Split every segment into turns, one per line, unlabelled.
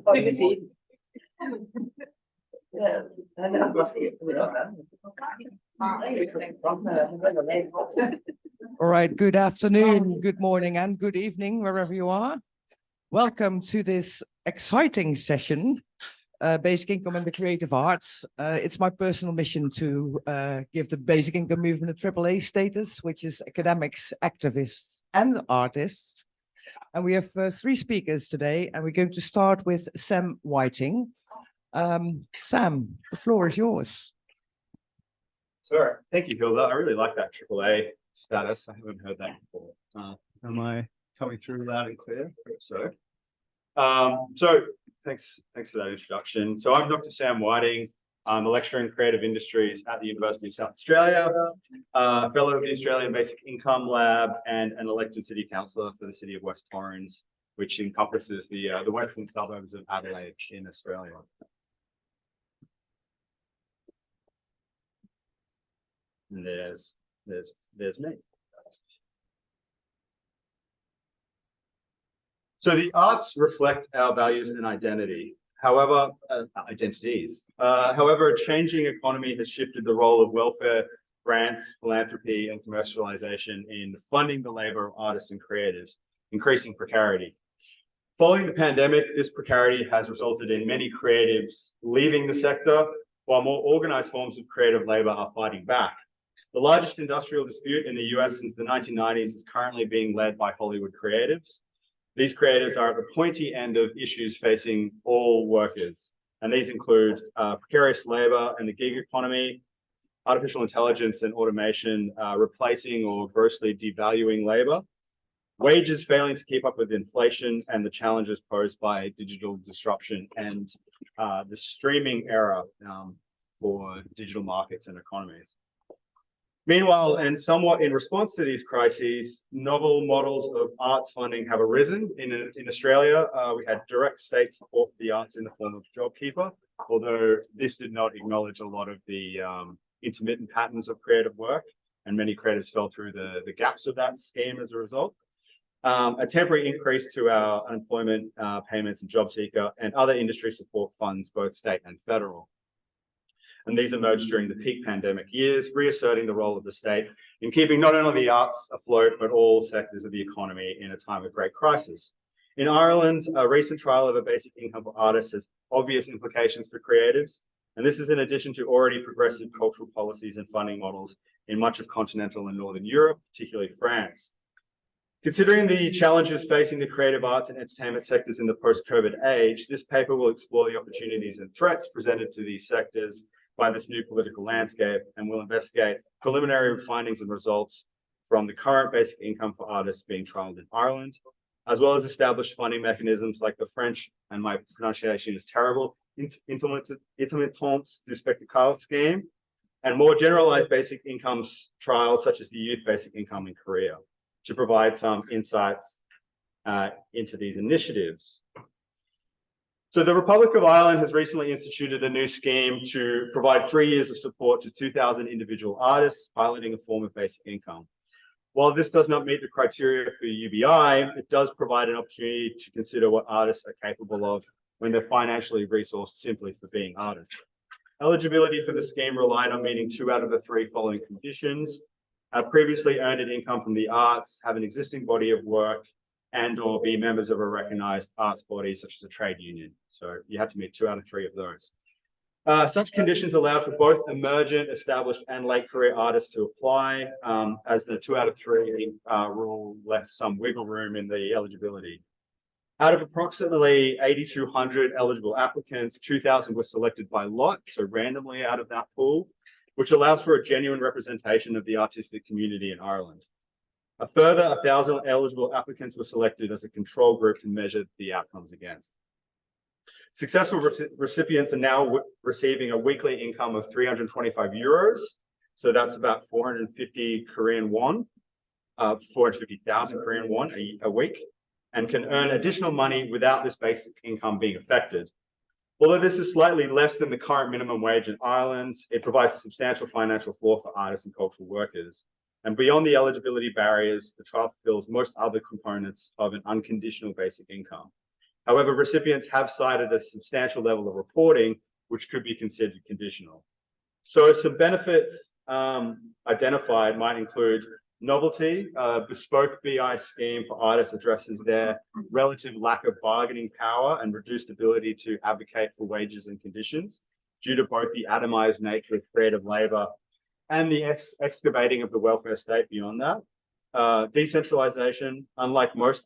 All right, good afternoon, good morning, and good evening, wherever you are. Welcome to this exciting session, Basic Income and the Creative Arts. It's my personal mission to give the basic income movement a AAA status, which is academics, activists, and artists. And we have three speakers today, and we're going to start with Sam Whiting. Sam, the floor is yours.
Sure. Thank you, Hilde. I really like that AAA status. I haven't heard that before. Am I coming through loud and clear? So thanks for that introduction. So I'm Dr. Sam Whiting. I'm a lecturer in creative industries at the University of South Australia, fellow of the Australian Basic Income Lab, and an elected city councillor for the city of West Torrens, which encompasses the western suburbs of Adelaide in Australia. And there's me. So the arts reflect our values and identity. However, identities. However, a changing economy has shifted the role of welfare, grants, philanthropy, and commercialization in funding the labor of artists and creatives, increasing precarity. Following the pandemic, this precarity has resulted in many creatives leaving the sector, while more organized forms of creative labor are fighting back. The largest industrial dispute in the US since the 1990s is currently being led by Hollywood creatives. These creators are at the pointy end of issues facing all workers, and these include precarious labor and the gig economy, artificial intelligence and automation replacing or grossly devaluing labor, wages failing to keep up with inflation and the challenges posed by digital disruption, and the streaming era for digital markets and economies. Meanwhile, and somewhat in response to these crises, novel models of arts funding have arisen. In Australia, we had direct state support for the arts in the form of JobKeeper, although this did not acknowledge a lot of the intermittent patterns of creative work, and many creators fell through the gaps of that scheme as a result. A temporary increase to our unemployment payments and JobSeeker and other industry support funds, both state and federal. And these emerged during the peak pandemic years, reasserting the role of the state in keeping not only the arts afloat, but all sectors of the economy in a time of great crisis. In Ireland, a recent trial of a basic income for artists has obvious implications for creatives, and this is in addition to already progressive cultural policies and funding models in much of continental and Northern Europe, particularly France. Considering the challenges facing the creative arts and entertainment sectors in the post-COVID age, this paper will explore the opportunities and threats presented to these sectors by this new political landscape, and will investigate preliminary findings and results from the current basic income for artists being trialled in Ireland, as well as establish funding mechanisms like the French, and my pronunciation is terrible, Intermittence du Spectacle scheme, and more generalized basic incomes trials such as the youth basic income in Korea, to provide some insights into these initiatives. So the Republic of Ireland has recently instituted a new scheme to provide 3 years of support to 2,000 individual artists, piloting a form of basic income. While this does not meet the criteria for UBI, it does provide an opportunity to consider what artists are capable of when they're financially resourced simply for being artists. Eligibility for the scheme relied on meeting 2 out of the 3 following conditions: previously earned an income from the arts, have an existing body of work, and or be members of a recognized arts body such as a trade union. So you have to meet 2 out of 3 of those. Such conditions allow for both emergent, established, and late career artists to apply, as the 2 out of 3 rule left some wiggle room in the eligibility. Out of approximately 8,200 eligible applicants, 2,000 were selected by lot, so randomly out of that pool, which allows for a genuine representation of the artistic community in Ireland. A further 1,000 eligible applicants were selected as a control group to measure the outcomes against. Successful recipients are now receiving a weekly income of 325 euros. So that's about 450 Korean won, 450,000 Korean won a week, and can earn additional money without this basic income being affected. Although this is slightly less than the current minimum wage in Ireland, it provides a substantial financial floor for artists and cultural workers. And beyond the eligibility barriers, the trial fulfills most other components of an unconditional basic income. However, recipients have cited a substantial level of reporting, which could be considered conditional. So some benefits identified might include novelty. Bespoke BI scheme for artists addresses their relative lack of bargaining power and reduced ability to advocate for wages and conditions due to both the atomized nature of creative labor and the excavating of the welfare state beyond that. Decentralization, unlike most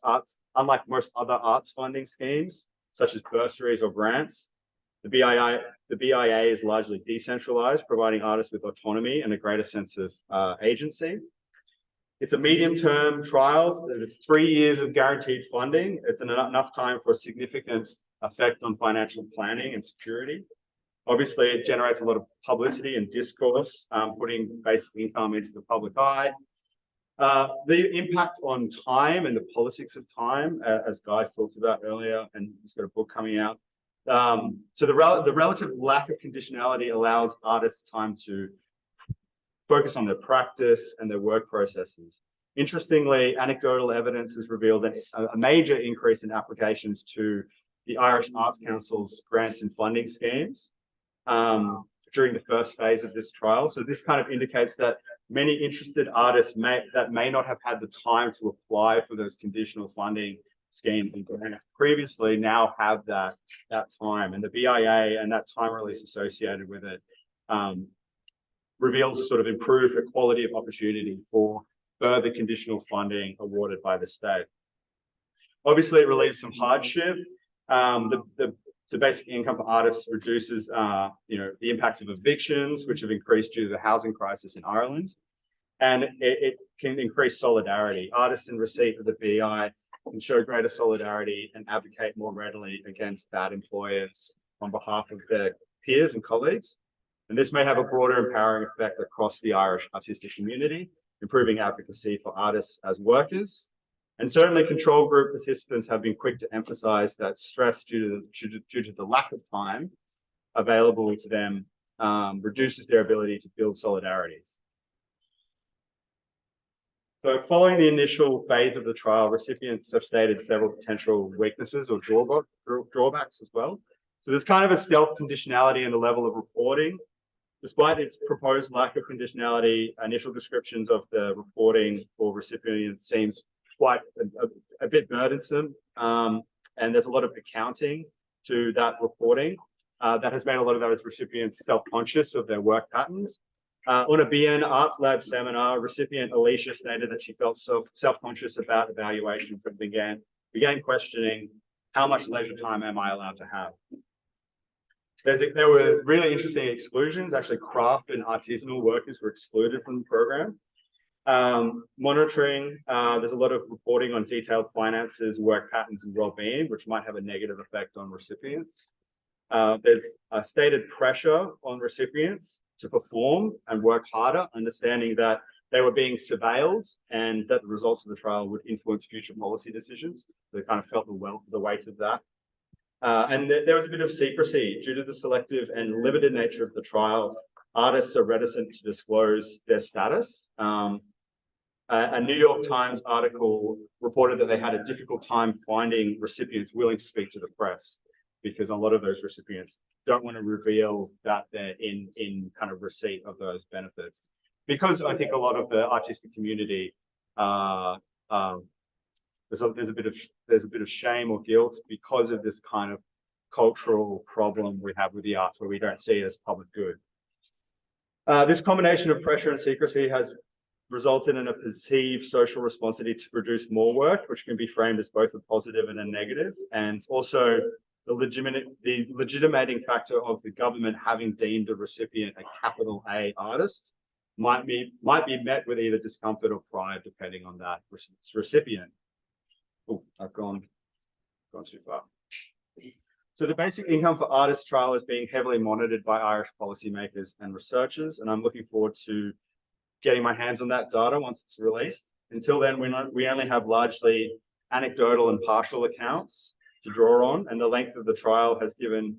other arts funding schemes, such as bursaries or grants, the BIA is largely decentralized, providing artists with autonomy and a greater sense of agency. It's a medium-term trial. There's 3 years of guaranteed funding. It's enough time for a significant effect on financial planning and security. Obviously, it generates a lot of publicity and discourse, putting basic income into the public eye. The impact on time and the politics of time, as Guy talked about earlier, and he's got a book coming out. So the relative lack of conditionality allows artists time to focus on their practice and their work processes. Interestingly, anecdotal evidence has revealed a major increase in applications to the Irish Arts Council's grants and funding schemes during the first phase of this trial. So this kind of indicates that many interested artists may not have had the time to apply for those conditional funding schemes and grants previously now have that time. And the BIA and that time release associated with it reveals a sort of improved equality of opportunity for further conditional funding awarded by the state. Obviously, it relieves some hardship. The basic income for artists reduces, the impacts of evictions, which have increased due to the housing crisis in Ireland, and it can increase solidarity. Artists in receipt of the BI can show greater solidarity and advocate more readily against bad employers on behalf of their peers and colleagues. And this may have a broader empowering effect across the Irish artistic community, improving advocacy for artists as workers. And certainly control group participants have been quick to emphasize that stress due to the lack of time available to them reduces their ability to build solidarities. So following the initial phase of the trial, recipients have stated several potential weaknesses or drawbacks as well. So there's kind of a stealth conditionality in the level of reporting. Despite its proposed lack of conditionality, initial descriptions of the reporting for recipients seems quite a bit burdensome. And there's a lot of accounting to that reporting that has made a lot of those recipients self-conscious of their work patterns. On a BN Arts Lab seminar, recipient Alicia stated that she felt self-conscious about evaluations and began questioning, how much leisure time am I allowed to have? There were really interesting exclusions. Actually, craft and artisanal workers were excluded from the program. Monitoring, there's a lot of reporting on detailed finances, work patterns, and well-being, which might have a negative effect on recipients. There's a stated pressure on recipients to perform and work harder, understanding that they were being surveilled and that the results of the trial would influence future policy decisions. They kind of felt the weight of that. And there was a bit of secrecy due to the selective and limited nature of the trial. Artists are reticent to disclose their status. A New York Times article reported that they had a difficult time finding recipients willing to speak to the press, because a lot of those recipients don't want to reveal that they're in kind of receipt of those benefits. Because I think a lot of the artistic community, there's a bit of shame or guilt because of this kind of cultural problem we have with the arts, where we don't see it as public good. This combination of pressure and secrecy has resulted in a perceived social responsibility to produce more work, which can be framed as both a positive and a negative, and also the legitimating factor of the government having deemed the recipient a capital A artist might be met with either discomfort or pride, depending on that recipient. Oh, I've gone too far. So the basic income for artists trial is being heavily monitored by Irish policymakers and researchers, and I'm looking forward to getting my hands on that data once it's released. Until then, we only have largely anecdotal and partial accounts to draw on, and the length of the trial has given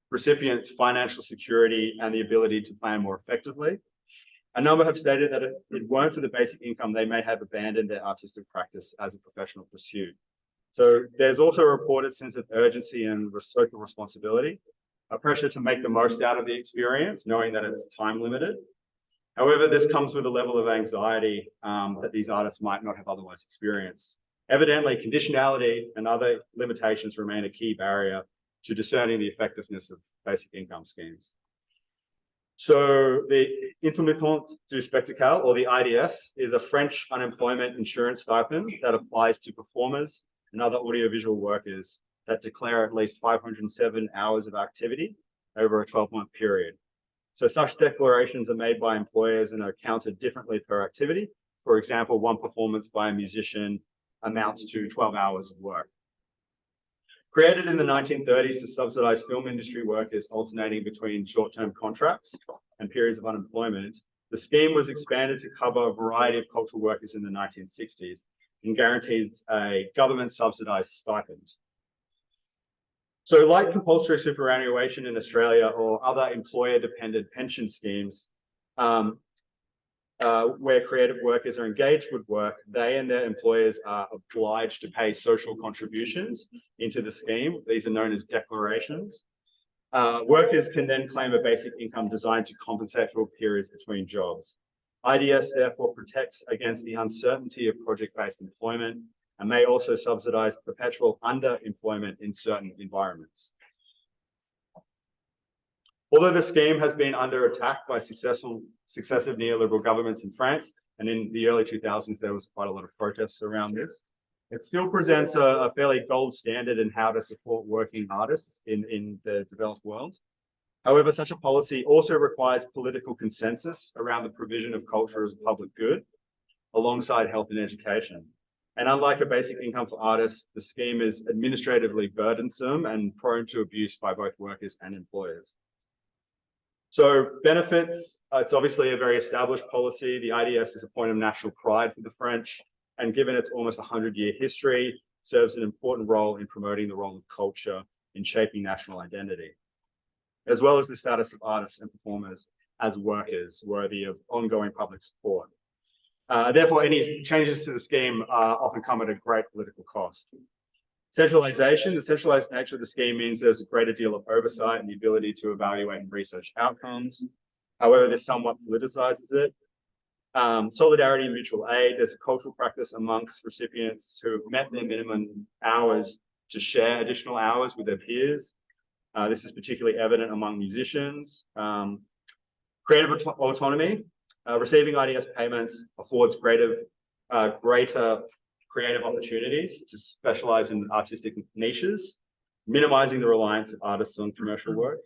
recipients financial security and the ability to plan more effectively. A number have stated that if it weren't for the basic income, they may have abandoned their artistic practice as a professional pursuit. So there's also a reported sense of urgency and social responsibility, a pressure to make the most out of the experience, knowing that it's time limited. However, this comes with a level of anxiety that these artists might not have otherwise experienced. Evidently, conditionality and other limitations remain a key barrier to discerning the effectiveness of basic income schemes. So the Intermittent du Spectacle, or the IDS, is a French unemployment insurance stipend that applies to performers and other audiovisual workers that declare at least 507 hours of activity over a 12-month period. So such declarations are made by employers and are counted differently per activity. For example, one performance by a musician amounts to 12 hours of work. Created in the 1930s to subsidize film industry workers alternating between short-term contracts and periods of unemployment, the scheme was expanded to cover a variety of cultural workers in the 1960s and guarantees a government-subsidized stipend. So like compulsory superannuation in Australia or other employer-dependent pension schemes, where creative workers are engaged with work, they and their employers are obliged to pay social contributions into the scheme. These are known as declarations. Workers can then claim a basic income designed to compensate for periods between jobs. IDS therefore protects against the uncertainty of project-based employment and may also subsidize perpetual underemployment in certain environments. Although the scheme has been under attack by successive neoliberal governments in France, and in the early 2000s, there was quite a lot of protests around this, it still presents a fairly gold standard in how to support working artists in the developed world. However, such a policy also requires political consensus around the provision of culture as a public good, alongside health and education. And unlike a basic income for artists, the scheme is administratively burdensome and prone to abuse by both workers and employers. So benefits, it's obviously a very established policy. The IDS is a point of national pride for the French, and given its almost 100-year history, serves an important role in promoting the role of culture in shaping national identity, as well as the status of artists and performers as workers worthy of ongoing public support. Therefore, any changes to the scheme often come at a great political cost. Centralization, the centralized nature of the scheme means there's a greater deal of oversight and the ability to evaluate and research outcomes. However, this somewhat politicizes it. Solidarity and mutual aid, there's a cultural practice amongst recipients who have met their minimum hours to share additional hours with their peers. This is particularly evident among musicians. Creative autonomy, receiving IDS payments affords greater creative opportunities to specialize in artistic niches, minimizing the reliance of artists on commercial work,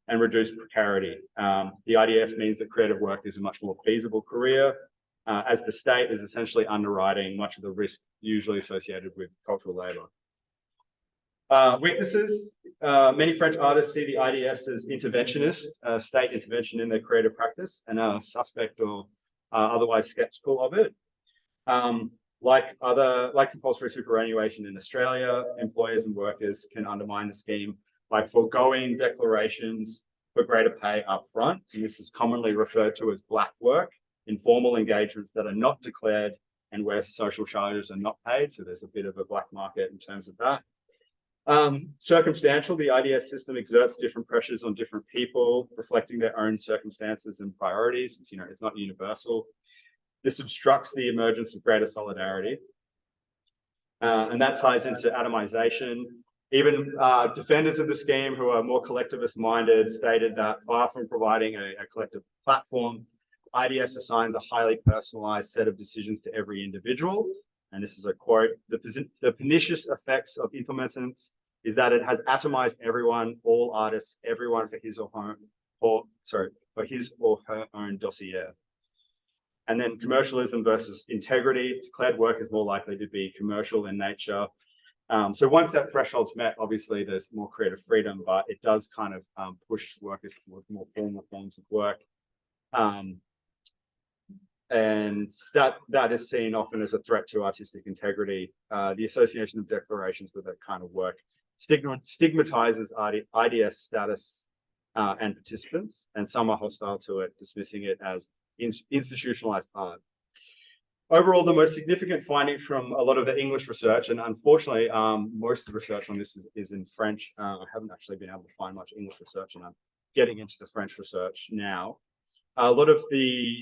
and reduce precarity. The IDS means that creative work is a much more feasible career, as the state is essentially underwriting much of the risk usually associated with cultural labor. Weaknesses, many French artists see the IDS as interventionist, state intervention in their creative practice, and are suspect or otherwise skeptical of it. Like compulsory superannuation in Australia, employers and workers can undermine the scheme by foregoing declarations for greater pay up front. And this is commonly referred to as black work, informal engagements that are not declared and where social charges are not paid. So there's a bit of a black market in terms of that. Circumstantial, the IDS system exerts different pressures on different people, reflecting their own circumstances and priorities. It's not universal. This obstructs the emergence of greater solidarity. And that ties into atomization. Even defenders of the scheme who are more collectivist-minded stated that far from providing a collective platform, IDS assigns a highly personalized set of decisions to every individual. And this is a quote: the pernicious effects of intermittence is that it has atomized everyone, all artists, everyone for his or her own dossier. And then commercialism versus integrity. Declared work is more likely to be commercial in nature. So once that threshold's met, obviously there's more creative freedom, but it does kind of push workers towards more formal forms of work. And that is seen often as a threat to artistic integrity. The association of declarations with that kind of work stigmatizes IDS status and participants, and some are hostile to it, dismissing it as institutionalized art. Overall, the most significant finding from a lot of the English research, and unfortunately, most of the research on this is in French. I haven't actually been able to find much English research, and I'm getting into the French research now. A lot of the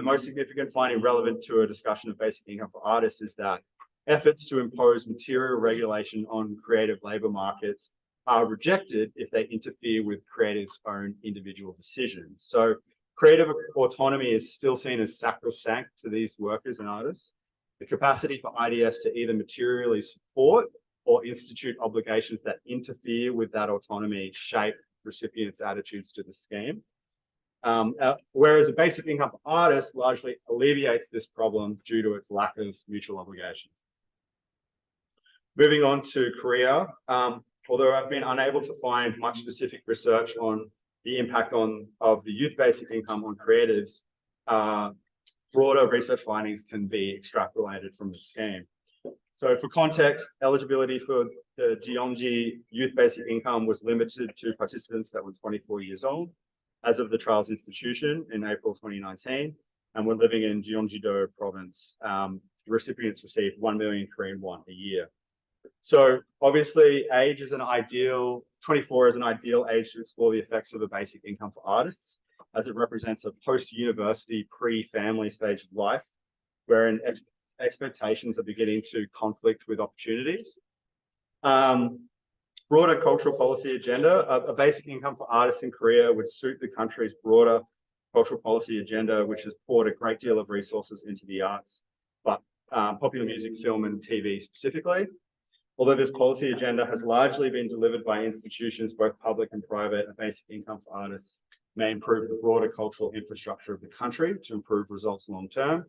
most significant finding relevant to a discussion of basic income for artists is that efforts to impose material regulation on creative labor markets are rejected if they interfere with creatives' own individual decisions. So creative autonomy is still seen as sacrosanct to these workers and artists. The capacity for IDS to either materially support or institute obligations that interfere with that autonomy shape recipients' attitudes to the scheme. Whereas a basic income for artists largely alleviates this problem due to its lack of mutual obligation. Moving on to Korea, although I've been unable to find much specific research on the impact of the youth basic income on creatives, broader research findings can be extrapolated from the scheme. So for context, eligibility for the Gyeonggi youth basic income was limited to participants that were 24 years old as of the trial's institution in April 2019, and were living in Gyeonggi-do province. Recipients received 1 million Korean won a year. So obviously age is an ideal, 24 is an ideal age to explore the effects of a basic income for artists, as it represents a post-university, pre-family stage of life, wherein expectations are beginning to conflict with opportunities. Broader cultural policy agenda, a basic income for artists in Korea would suit the country's broader cultural policy agenda, which has poured a great deal of resources into the arts, but popular music, film, and TV specifically. Although this policy agenda has largely been delivered by institutions, both public and private, a basic income for artists may improve the broader cultural infrastructure of the country to improve results long term,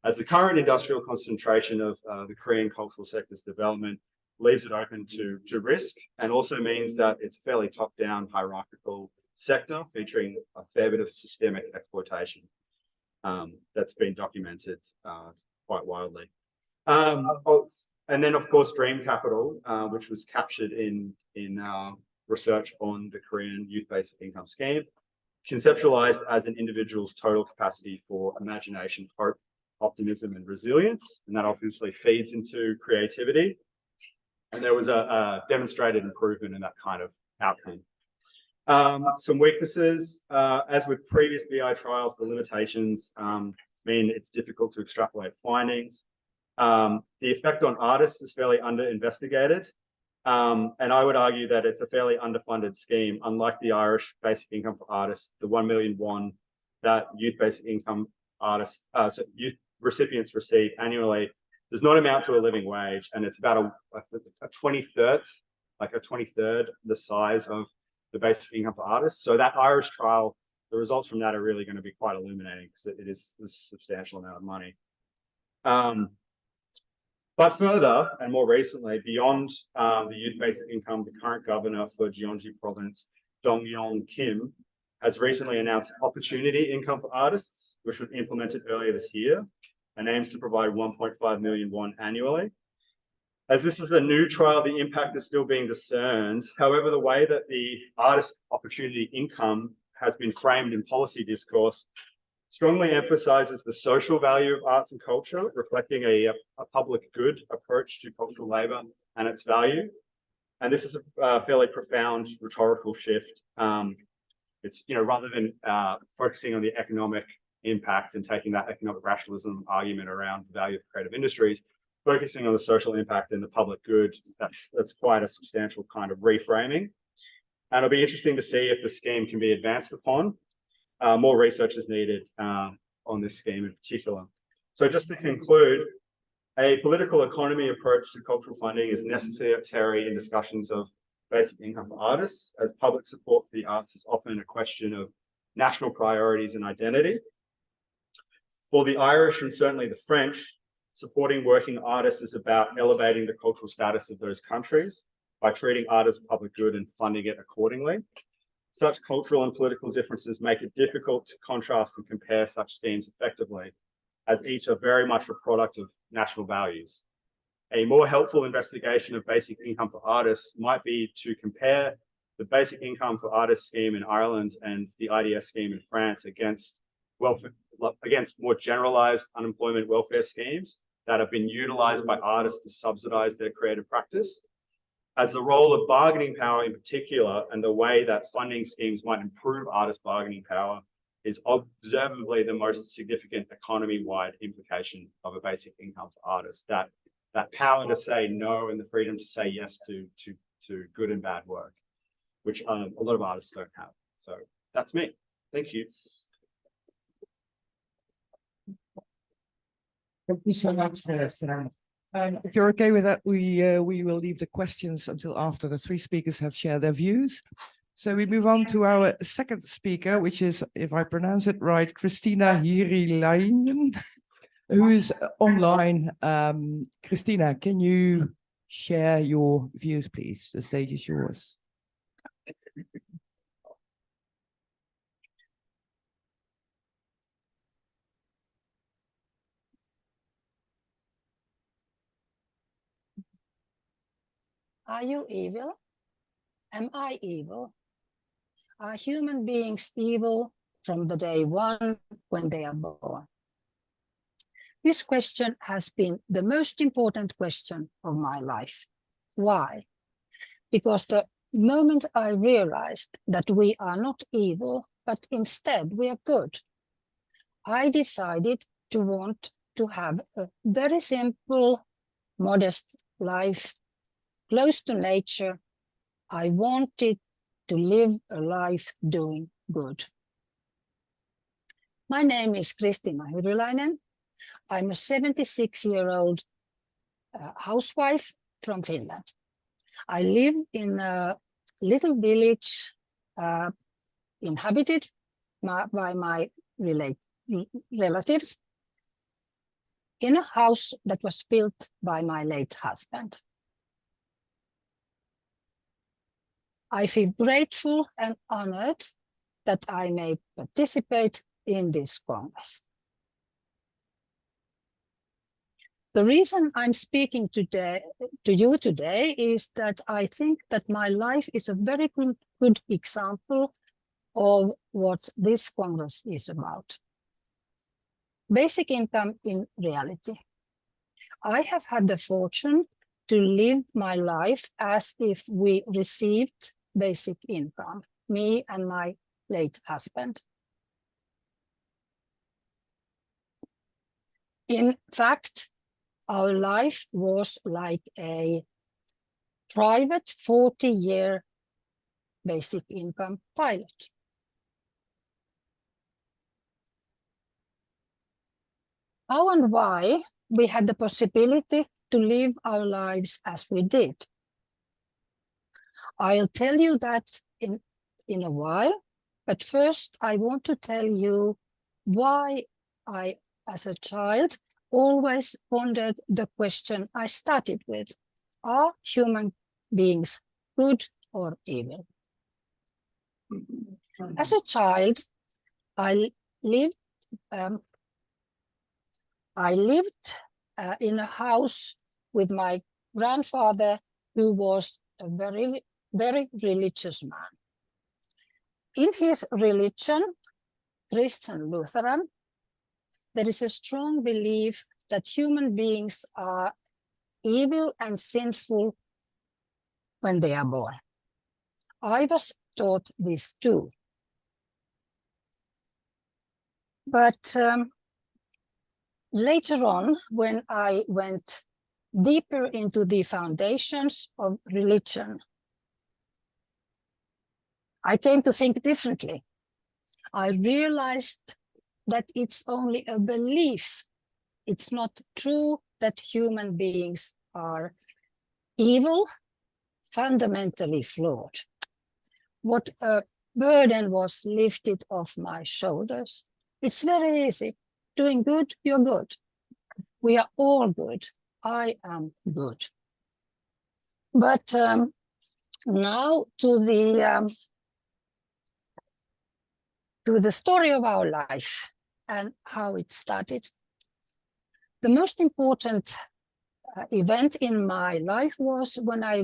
as the current industrial concentration of the Korean cultural sector's development leaves it open to risk, and also means that it's a fairly top-down hierarchical sector featuring a fair bit of systemic exploitation that's been documented quite widely. And then, of course, Dream Capital, which was captured in research on the Korean Youth Basic Income Scheme, conceptualized as an individual's total capacity for imagination, hope, optimism, and resilience. And that obviously feeds into creativity. And there was a demonstrated improvement in that kind of outcome. Some weaknesses, as with previous BI trials, the limitations mean it's difficult to extrapolate findings. The effect on artists is fairly under-investigated, and I would argue that it's a fairly underfunded scheme. Unlike the Irish basic income for artists, the 1 million won that youth basic income artists, youth recipients receive annually does not amount to a living wage, and it's about a 23rd the size of the basic income for artists. So that Irish trial, the results from that are really going to be quite illuminating, because it is a substantial amount of money. But further, and more recently, beyond the youth basic income, the current governor for Gyeonggi province, Dong-Yong Kim, has recently announced opportunity income for artists, which was implemented earlier this year, and aims to provide 1.5 million won annually. As this is a new trial, the impact is still being discerned. However, the way that the artist opportunity income has been framed in policy discourse strongly emphasizes the social value of arts and culture, reflecting a public good approach to cultural labor and its value. And this is a fairly profound rhetorical shift. It's, rather than focusing on the economic impact and taking that economic rationalism argument around the value of creative industries, focusing on the social impact and the public good, that's quite a substantial kind of reframing. And it'll be interesting to see if the scheme can be advanced upon. More research is needed on this scheme in particular. So just to conclude, a political economy approach to cultural funding is necessary in discussions of basic income for artists, as public support for the arts is often a question of national priorities and identity. For the Irish and certainly the French, supporting working artists is about elevating the cultural status of those countries by treating art as public good and funding it accordingly. Such cultural and political differences make it difficult to contrast and compare such schemes effectively, as each are very much a product of national values. A more helpful investigation of basic income for artists might be to compare the basic income for artists scheme in Ireland and the IDS scheme in France against welfare, against more generalized unemployment welfare schemes that have been utilized by artists to subsidize their creative practice, as the role of bargaining power in particular and the way that funding schemes might improve artist bargaining power is observably the most significant economy-wide implication of a basic income for artists. That power to say no and the freedom to say yes to good and bad work, which a lot of artists don't have. So that's me. Thank you.
Thank you so much, Sam. If you're okay with that, we will leave the questions until after the three speakers have shared their views. So we move on to our second speaker, which is, if I pronounce it right, Kristiina Hyryläinen, who is online. Kristiina, can you share your views, please? The stage is yours.
Are you evil? Am I evil? Are human beings evil from the day one when they are born? This question has been the most important question of my life. Why? Because the moment I realized that we are not evil, but instead we are good, I decided to want to have a very simple, modest life, close to nature. I wanted to live a life doing good. My name is Kristiina Hyryläinen. I'm a 76-year-old housewife from Finland. I live in a little village inhabited by my relatives in a house that was built by my late husband. I feel grateful and honored that I may participate in this Congress. The reason I'm speaking to you today is that I think that my life is a very good example of what this Congress is about. Basic income in reality. I have had the fortune to live my life as if we received basic income, me and my late husband. In fact, our life was like a private 40-year basic income pilot. How and why we had the possibility to live our lives as we did. I'll tell you that in a while, but first I want to tell you why I, as a child, always pondered the question I started with: are human beings good or evil? As a child, I lived in a house with my grandfather, who was a very, very religious man. In his religion, Christian Lutheran, there is a strong belief that human beings are evil and sinful when they are born. I was taught this too. But later on, when I went deeper into the foundations of religion, I came to think differently. I realized that it's only a belief. It's not true that human beings are evil, fundamentally flawed. What a burden was lifted off my shoulders. It's very easy. Doing good, you're good. We are all good. I am good. But now to the story of our life and how it started. The most important event in my life was when I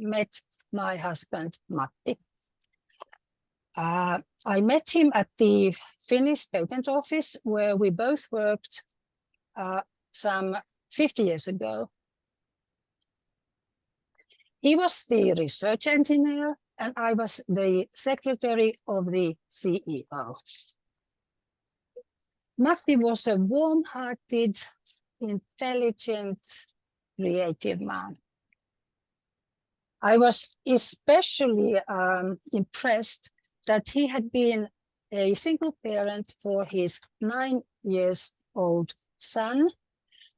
met my husband, Matti. I met him at the Finnish patent office where we both worked some 50 years ago. He was the research engineer and I was the secretary of the CEO. Matti was a warm-hearted, intelligent, creative man. I was especially impressed that he had been a single parent for his 9-year-old son,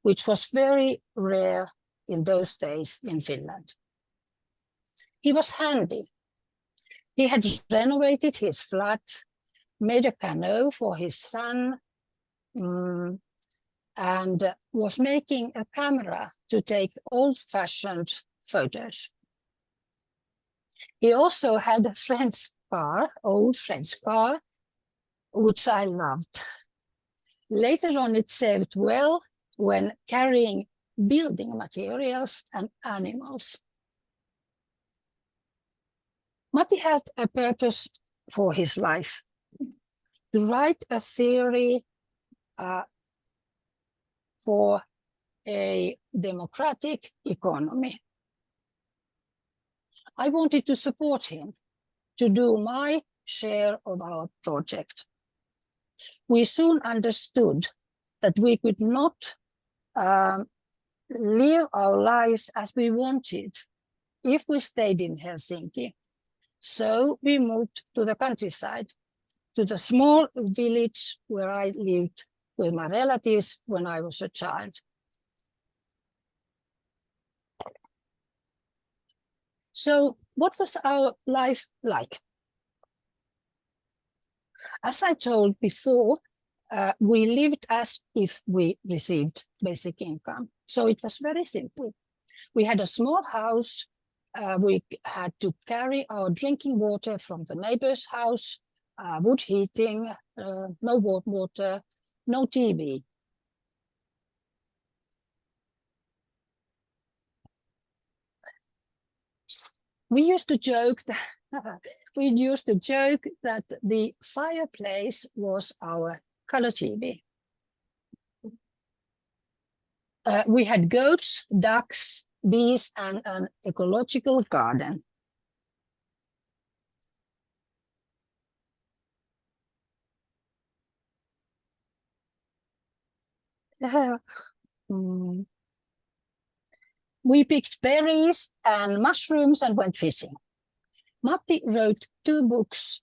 which was very rare in those days in Finland. He was handy. He had renovated his flat, made a canoe for his son, and was making a camera to take old-fashioned photos. He also had a French car, old French car, which I loved. Later on, it served well when carrying building materials and animals. Matti had a purpose for his life, to write a theory for a democratic economy. I wanted to support him, to do my share of our project. We soon understood that we could not live our lives as we wanted if we stayed in Helsinki. So we moved to the countryside, to the small village where I lived with my relatives when I was a child. So what was our life like? As I told before, we lived as if we received basic income. So it was very simple. We had a small house. We had to carry our drinking water from the neighbor's house, wood heating, no warm water, no TV. We used to joke that the fireplace was our color TV. We had goats, ducks, bees, and an ecological garden. We picked berries and mushrooms and went fishing. Matti wrote 2 books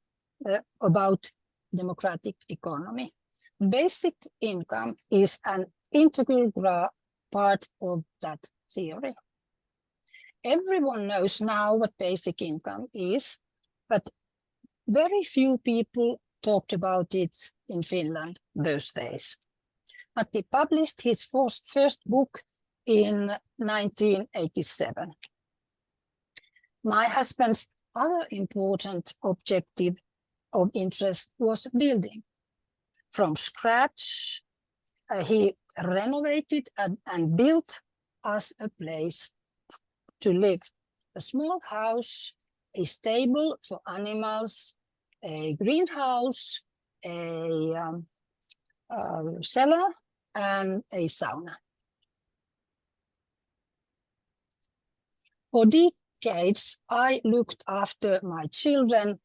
about democratic economy. Basic income is an integral part of that theory. Everyone knows now what basic income is, but very few people talked about it in Finland those days. Matti published his first book in 1987. My husband's other important objective of interest was building. From scratch, he renovated and built us a place to live. A small house, a stable for animals, a greenhouse, a cellar, and a sauna. For decades, I looked after my children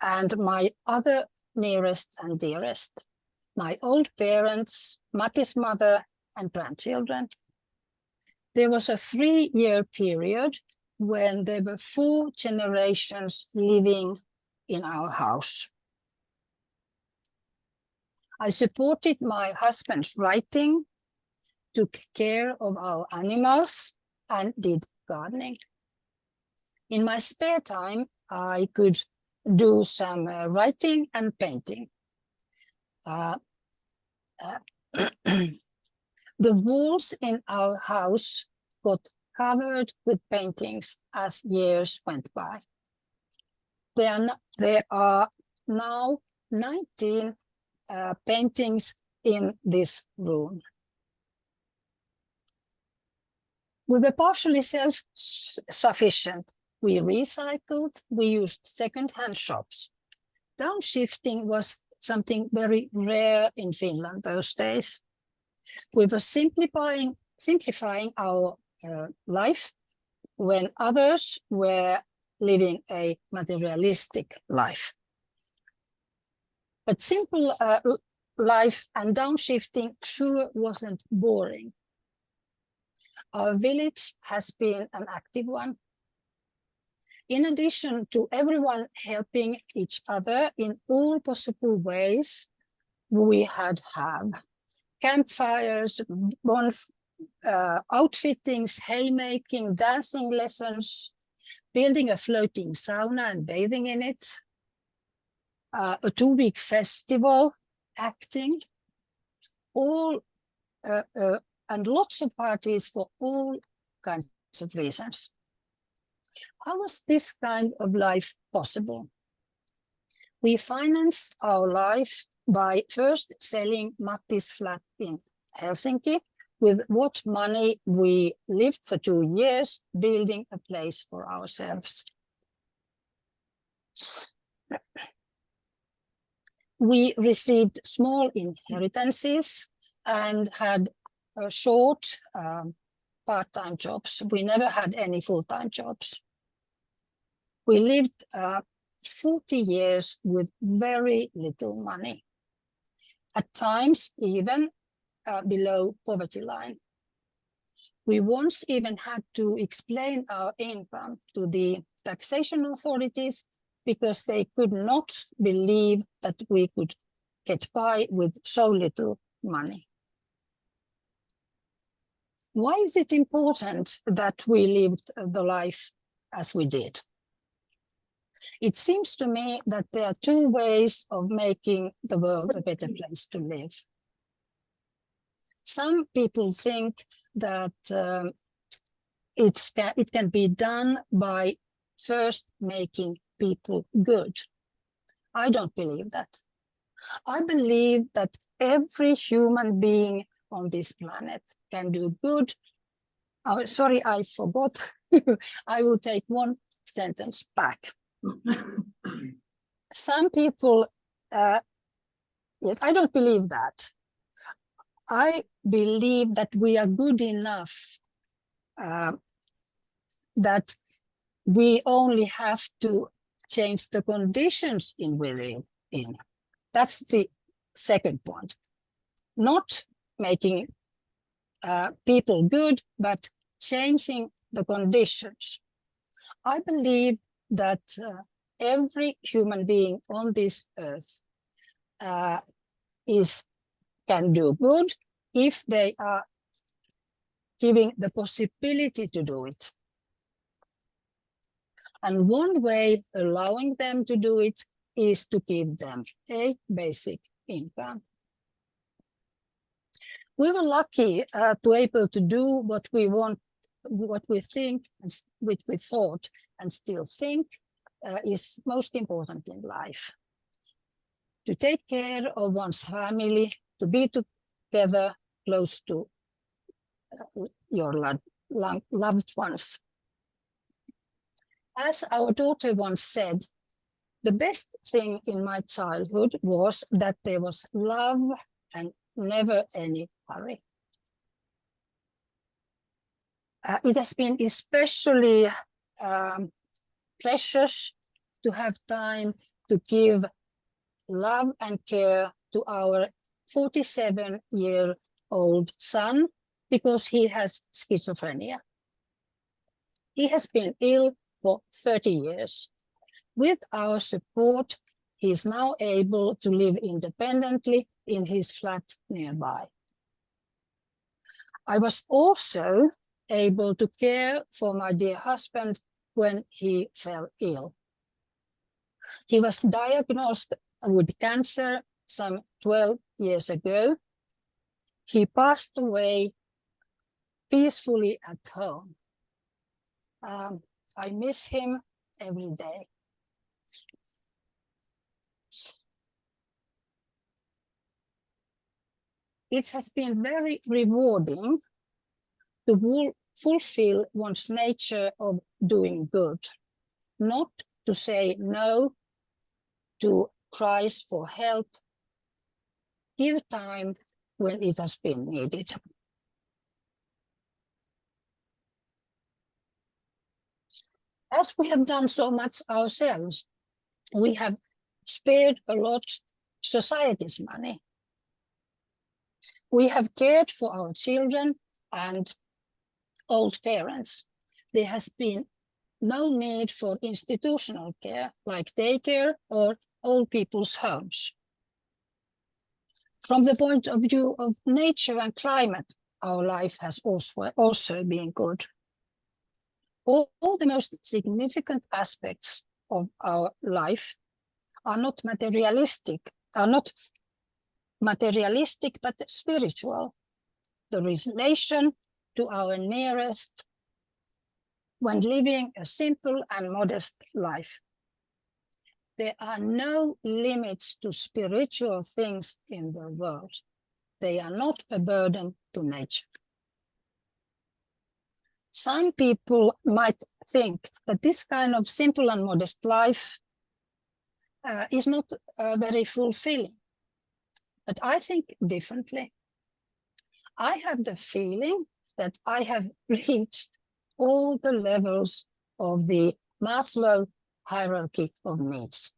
and my other nearest and dearest, my old parents, Matti's mother, and grandchildren. There was a 3-year period when there were 4 generations living in our house. I supported my husband's writing, took care of our animals, and did gardening. In my spare time, I could do some writing and painting. The walls in our house got covered with paintings as years went by. There are now 19 paintings in this room. We were partially self-sufficient. We recycled, we used second-hand shops. Downshifting was something very rare in Finland those days. We were simplifying our life when others were living a materialistic life. But simple life and downshifting sure wasn't boring. Our village has been an active one. In addition to everyone helping each other in all possible ways, we had campfires, outfittings, haymaking, dancing lessons, building a floating sauna and bathing in it, a 2-week festival, acting, all and lots of parties for all kinds of reasons. How was this kind of life possible? We financed our life by first selling Matti's flat in Helsinki, with what money we lived for 2 years, building a place for ourselves. We received small inheritances and had short part-time jobs. We never had any full-time jobs. We lived 40 years with very little money, at times even below poverty line. We once even had to explain our income to the taxation authorities because they could not believe that we could get by with so little money. Why is it important that we lived the life as we did? It seems to me that there are 2 ways of making the world a better place to live. Some people think that it can be done by first making people good. I don't believe that. I believe that every human being on this planet can do good. Oh, sorry, I forgot. I will take 1 sentence back. Some people, yes, I don't believe that. I believe that we are good enough, that we only have to change the conditions in we live in. That's the second point. Not making people good, but changing the conditions. I believe that every human being on this earth can do good if they are giving the possibility to do it. And one way allowing them to do it is to give them a basic income. We were lucky to be able to do what we want, what we think, what we thought, and still think is most important in life. To take care of one's family, to be together close to your loved ones. As our daughter once said, the best thing in my childhood was that there was love and never any hurry. It has been especially precious to have time to give love and care to our 47-year-old son because he has schizophrenia. He has been ill for 30 years. With our support, he is now able to live independently in his flat nearby. I was also able to care for my dear husband when he fell ill. He was diagnosed with cancer some 12 years ago. He passed away peacefully at home. I miss him every day. It has been very rewarding to fulfill one's nature of doing good, not to say no to cries for help. Give time when it has been needed. As we have done so much ourselves, we have spared a lot society's money. We have cared for our children and old parents. There has been no need for institutional care like daycare or old people's homes. From the point of view of nature and climate, our life has also been good. All the most significant aspects of our life are not materialistic, but spiritual. The relation to our nearest when living a simple and modest life. There are no limits to spiritual things in the world. They are not a burden to nature. Some people might think that this kind of simple and modest life is not very fulfilling, but I think differently. I have the feeling that I have reached all the levels of the Maslow hierarchy of needs.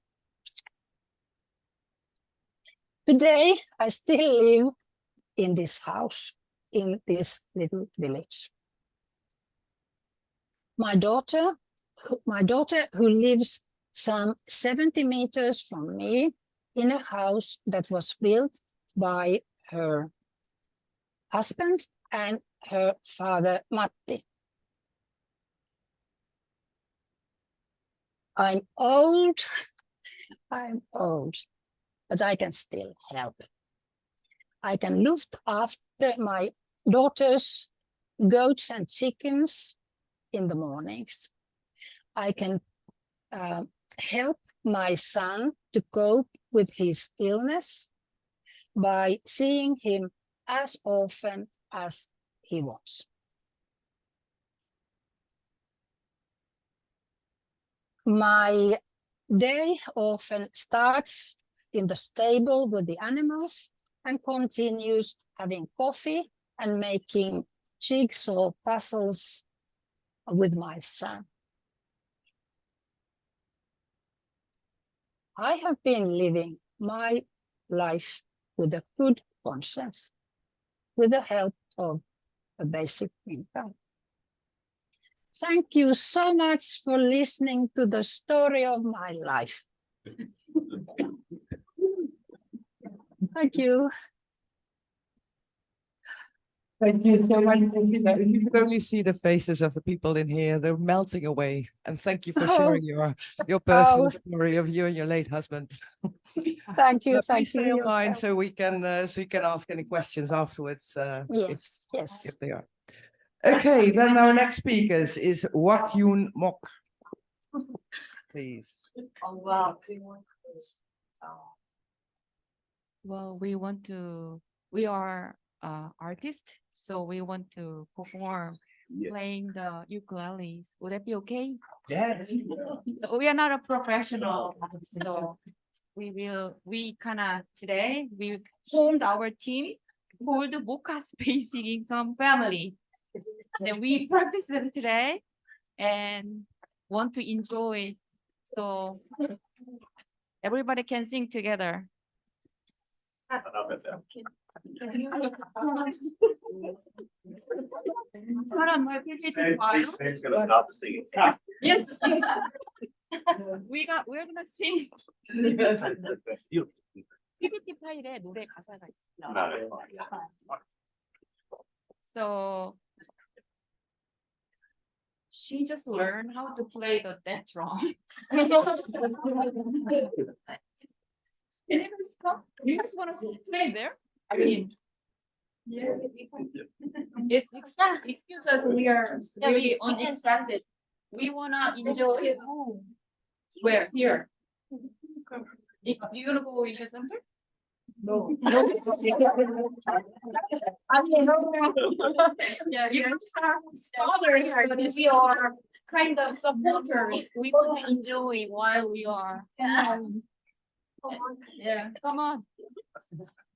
Today, I still live in this house, in this little village. My daughter who lives some 70 meters from me in a house that was built by her husband and her father, Matti. I'm old, but I can still help. I can look after my daughter's goats and chickens in the mornings. I can help my son to cope with his illness by seeing him as often as he wants. My day often starts in the stable with the animals and continues having coffee and making jigsaw puzzles with my son. I have been living my life with a good conscience, with the help of a basic income. Thank you so much for listening to the story of my life. Thank you.
Thank you so much, Kristiina. You could only see the faces of the people in here. They're melting away. And thank you for sharing your personal story of you and your late husband.
Thank you.
Please
Thank
stay
you.
online so we can ask any questions afterwards.
Yes.
If they are. Okay, then our next speakers is Hwakyun Mok. Please.
Oh, wow. Well, we are artists, so we want to perform playing the ukuleles. Would that be okay?
Yeah.
So we are not a professional, so today we formed our team called the Bokas Basic Income Family. And we practice it today and want to enjoy. So everybody can sing together. Yes, yes. We're gonna sing. PPT 파일에 노래 가사가 있어. So she just learned how to play the dead drum. Can you guys come? You guys want to play there? I mean, yeah. It's excuse us. We are very unexpected. We wanna enjoy. Where here? You gonna go in the center? No. I mean, yeah, scholars, but we are kind of supporters. We want to enjoy while we are Yeah, come on.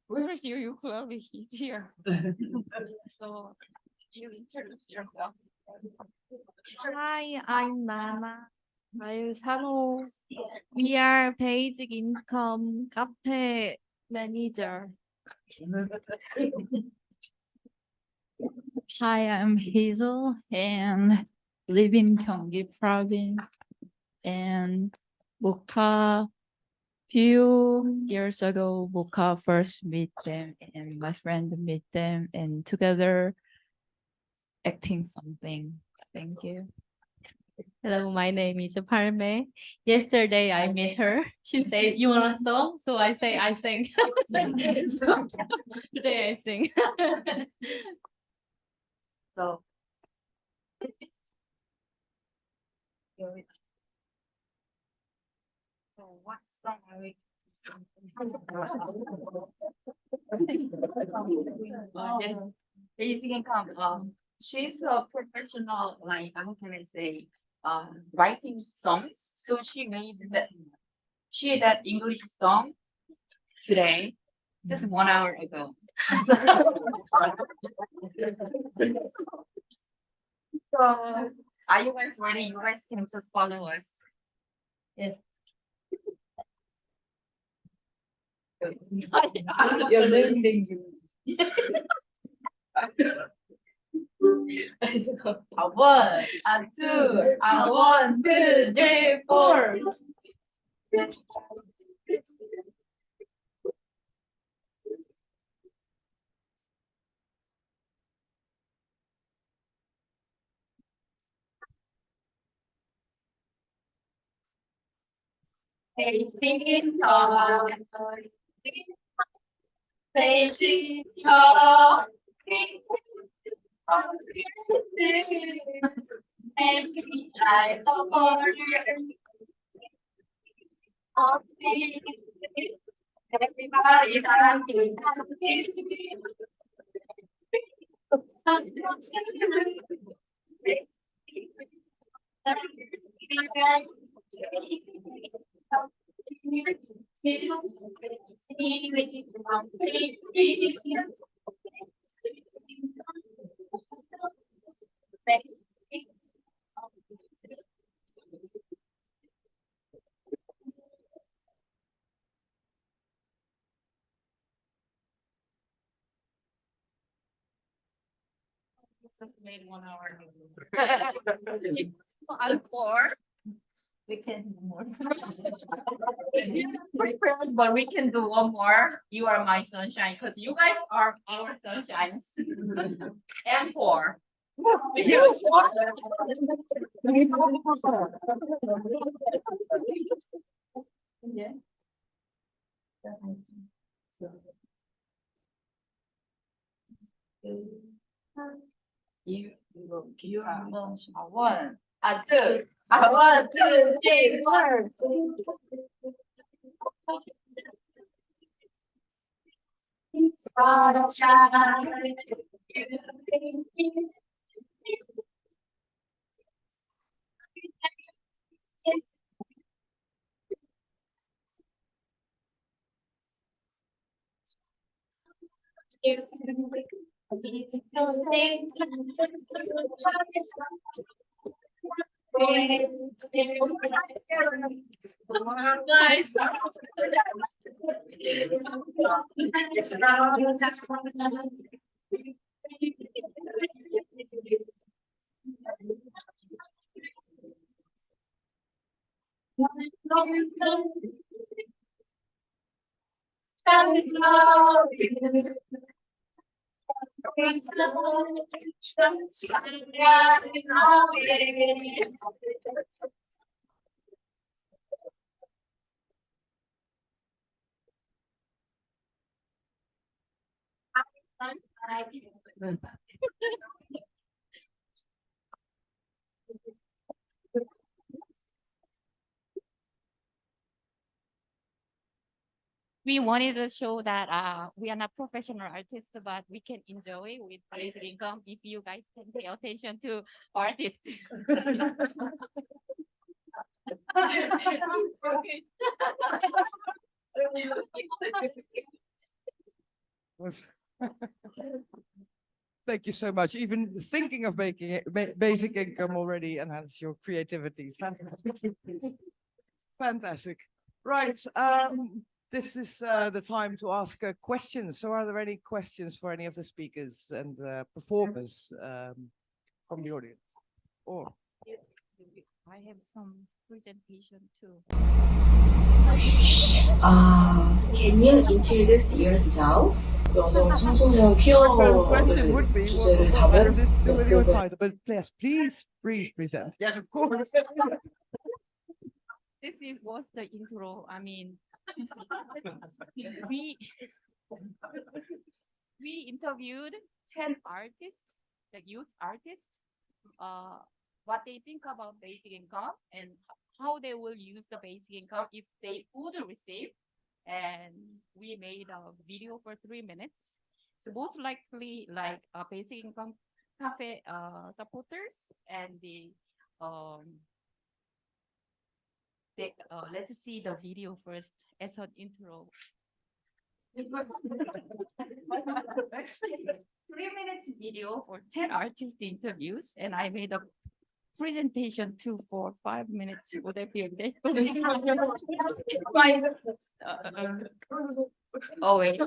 Where is your ukulele? He's here. So you introduce yourself.
Hi, I'm Nana. I'm Sano. We are basic income cafe manager.
Hi, I'm Hazel and live in Gyeonggi province and Mocha. Few years ago, Mocha first meet them and my friend meet them and together acting something. Thank you.
Hello, my name is Palme. Yesterday I met her. She said, "You want a song?" So I say, "I sing." So today I sing. So
What song are we?
Basic income. She's a professional, like how can I say, writing songs. So she made that English song today, just 1 hour ago. So are you guys ready? You guys can just follow us. Yeah. You're learning. A one, a two, a 1, 2, 3, 4. Just made 1 hour. Encore. We can do more. But we can do one more. You are my sunshine, because you guys are our sunshines. And four. Yeah. You are a one, a two, a 1, 2, 3, 4. Nice.
we wanted to show that we are not professional artists, but we can enjoy with basic income if you guys can pay attention to artists.
Thank you so much. Even thinking of making it basic income already enhances your creativity. Fantastic. Fantastic. Right. This is the time to ask questions. So are there any questions for any of the speakers and performers from the audience? Or
I have some presentation too.
Can you introduce yourself? 여성 청소년 퀴어를 주제를 담은
with your title, but please present. Yes, of course.
Was the intro. I mean, we interviewed 10 artists, the youth artists, what they think about basic income and how they will use the basic income if they would receive. And we made a video for 3 minutes. So most likely like basic income cafe supporters and let's see the video first as an intro. 3 minutes video for 10 artist interviews, and I made a presentation too for 5 minutes. Would that be okay? Oh wait.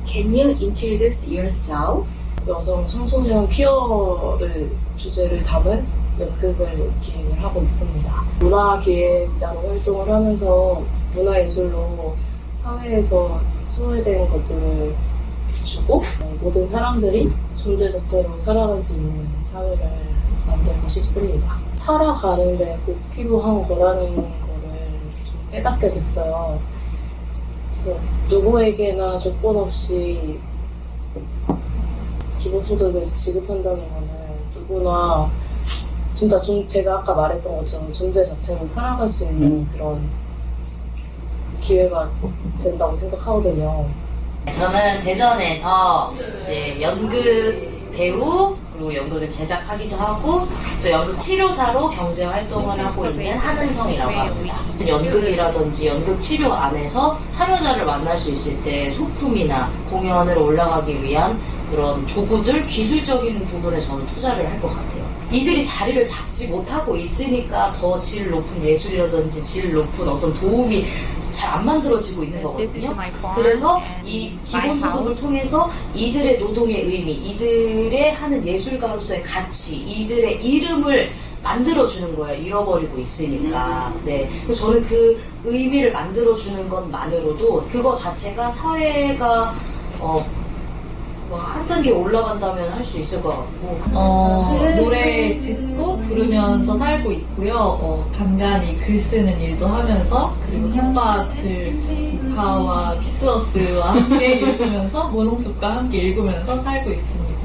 Can you introduce yourself? 여성 청소년 퀴어를 주제를 담은 연극을 기획을 하고 있습니다. 문화기획자로 활동을 하면서 문화예술로 사회에서 소외된 것들을 비추고 모든 사람들이 존재 자체로 살아갈 수 있는 사회를 만들고 싶습니다. 살아가는데 꼭 필요한 거라는 거를 좀 깨닫게 됐어요. 그래서 누구에게나 조건 없이 기본소득을 지급한다는 거는 누구나 진짜 제가 아까 말했던 것처럼 존재 자체로 살아갈 수 있는 그런 기회가 된다고 생각하거든요.
저는 대전에서 이제 연극 배우 그리고 연극을 제작하기도 하고 또 연극 치료사로 경제 활동을 하고 있는 한은성이라고 합니다. 연극이라든지 연극 치료 안에서 참여자를 만날 수 있을 때 소품이나 공연을 올라가기 위한 그런 도구들, 기술적인 부분에 저는 투자를 할 것 같아요. 이들이 자리를 잡지 못하고 있으니까 더 질 높은 예술이라든지 질 높은 어떤 도움이 잘 안 만들어지고 있는 거거든요. 그래서 이 기본소득을 통해서 이들의 노동의 의미, 이들의 하는 예술가로서의 가치, 이들의 이름을 만들어주는 거예요. 잃어버리고 있으니까. 네. 그래서 저는 그 의미를 만들어주는 것만으로도 그거 자체가 사회가 한 단계 올라간다면 할 수 있을 것 같고
노래 짓고 부르면서 살고 있고요. 간간히 글 쓰는 일도 하면서 그리고 텃밭을 모카와 피스어스와 함께 읽으면서 모농숲과 함께 읽으면서 살고 있습니다.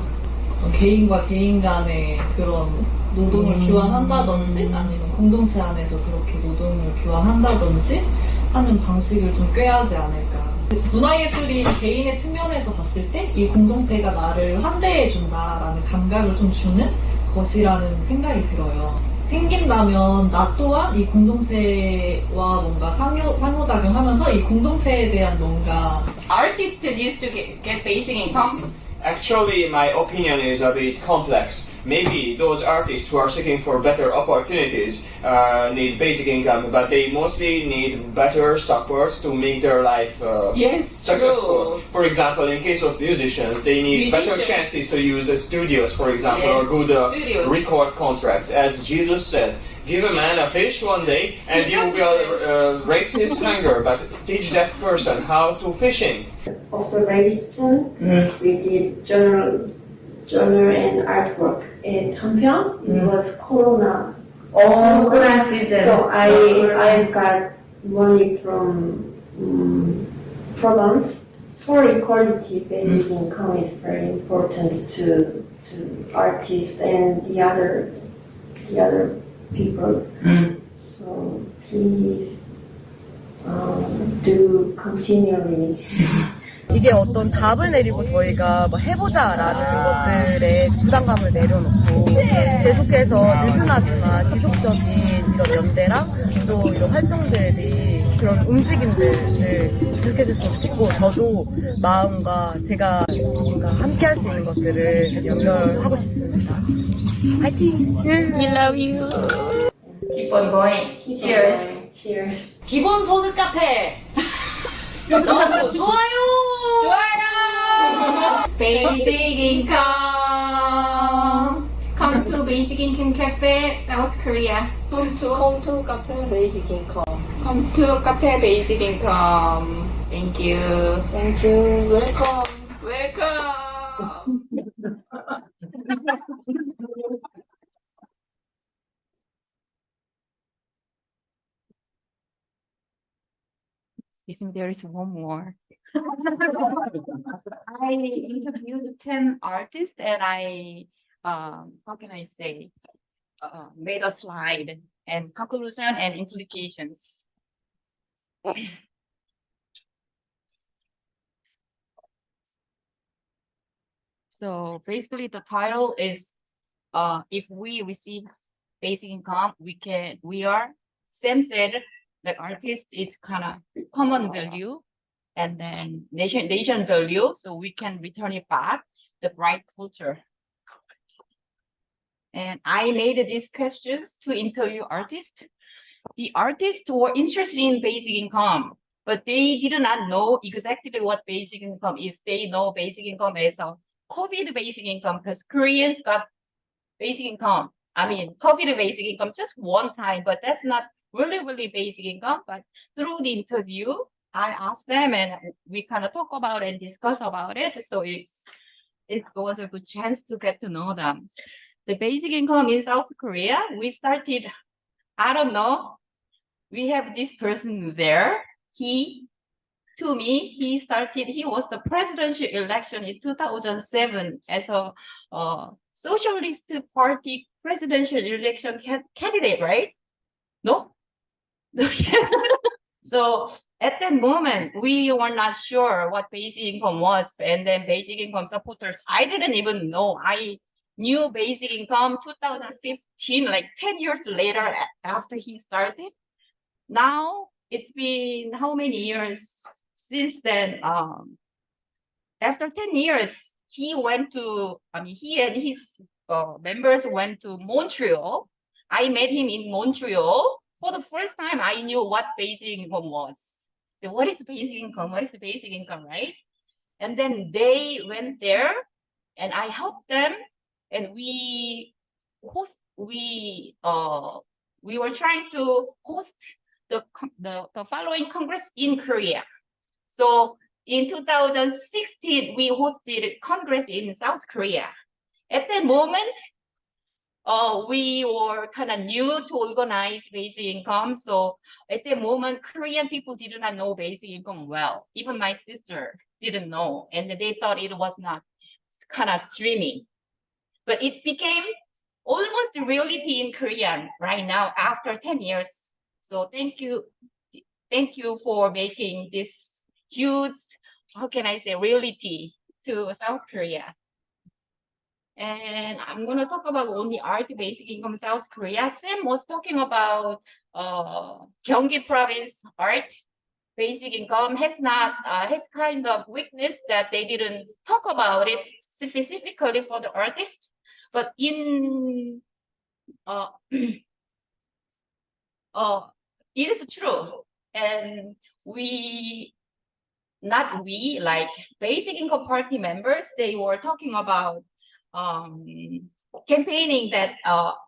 개인과 개인 간의 그런 노동을 교환한다든지 아니면 공동체 안에서 그렇게 노동을 교환한다든지 하는 방식을 좀 꾀하지 않을까. 문화예술이 개인의 측면에서 봤을 때 이 공동체가 나를 환대해준다라는 감각을 좀 주는 것이라는 생각이 들어요. 생긴다면 나 또한 이 공동체와 뭔가 상호작용하면서 이 공동체에 대한 뭔가
Artists used to get basic income.
Actually, my opinion is a bit complex. Maybe those artists who are seeking for better opportunities need basic income, but they mostly need better support to make their life successful.
True.
For example, in case of musicians, they need better chances to use studios, for example, or good record contracts. As Jesus said, give a man a fish one day and you will raise his hunger, but teach that person how to fishing.
Observation, we did journal and artwork. 한편, it was Corona.
Corona season.
So I got money from programs. For equality, basic income is very important to artists and the other people. So please do continually
이게 어떤 답을 내리고 저희가 뭐 해보자라는 것들에 부담감을 내려놓고 계속해서 느슨하지만 지속적인 이런 연대랑 또 이런 활동들이 그런 움직임들을 계속해줬으면 좋겠고 저도 마음과 제가 뭔가 함께 할 수 있는 것들을 연결하고 싶습니다. 화이팅!
We love you.
Keep on going. Cheers.
Cheers.
기본소득 카페 너무 좋아요.
Basic income. Come to Basic Income Cafe, South Korea. Come to
카페 베이직 인컴.
Come to Cafe Basic Income. Thank you.
Thank you. 웰컴.
Welcome. Excuse me, there is one more. I interviewed 10 artists and I, how can I say, made a slide and conclusion and implications. So basically the title is, if we receive basic income, we are, Sam said, the artist is kind of common value and then nation value, so we can return it back, the bright culture. And I made these questions to interview artists. The artists were interested in basic income, but they did not know exactly what basic income is. They know basic income as a COVID basic income because Koreans got basic income. I mean, COVID basic income just one time, but that's not really basic income. But through the interview, I asked them and we kind of talk about and discuss about it. So it was a good chance to get to know them. The basic income in South Korea, we started, I don't know, we have this person there. He was the presidential election in 2007 as a Socialist Party presidential election candidate, right? No? Yes. So at that moment, we were not sure what basic income was. And then basic income supporters, I didn't even know. I knew basic income 2015, like 10 years later after he started. Now it's been how many years since then? After 10 years, he and his members went to Montreal. I met him in Montreal. For the first time, I knew what basic income was. So what is basic income? What is the basic income, right? And then they went there and I helped them. And we were trying to host the following Congress in Korea. So in 2016, we hosted Congress in South Korea. At that moment, we were kind of new to organize basic income. So at that moment, Korean people did not know basic income well. Even my sister didn't know. And they thought it was not kind of dreamy. But it became almost a reality in Korea right now after 10 years. So thank you for making this huge, how can I say, reality to South Korea. And I'm going to talk about only art basic income South Korea. Sam was talking about Gyeonggi province art basic income has kind of weakness that they didn't talk about it specifically for the artists. But in it is true, and like basic income party members, they were talking about campaigning that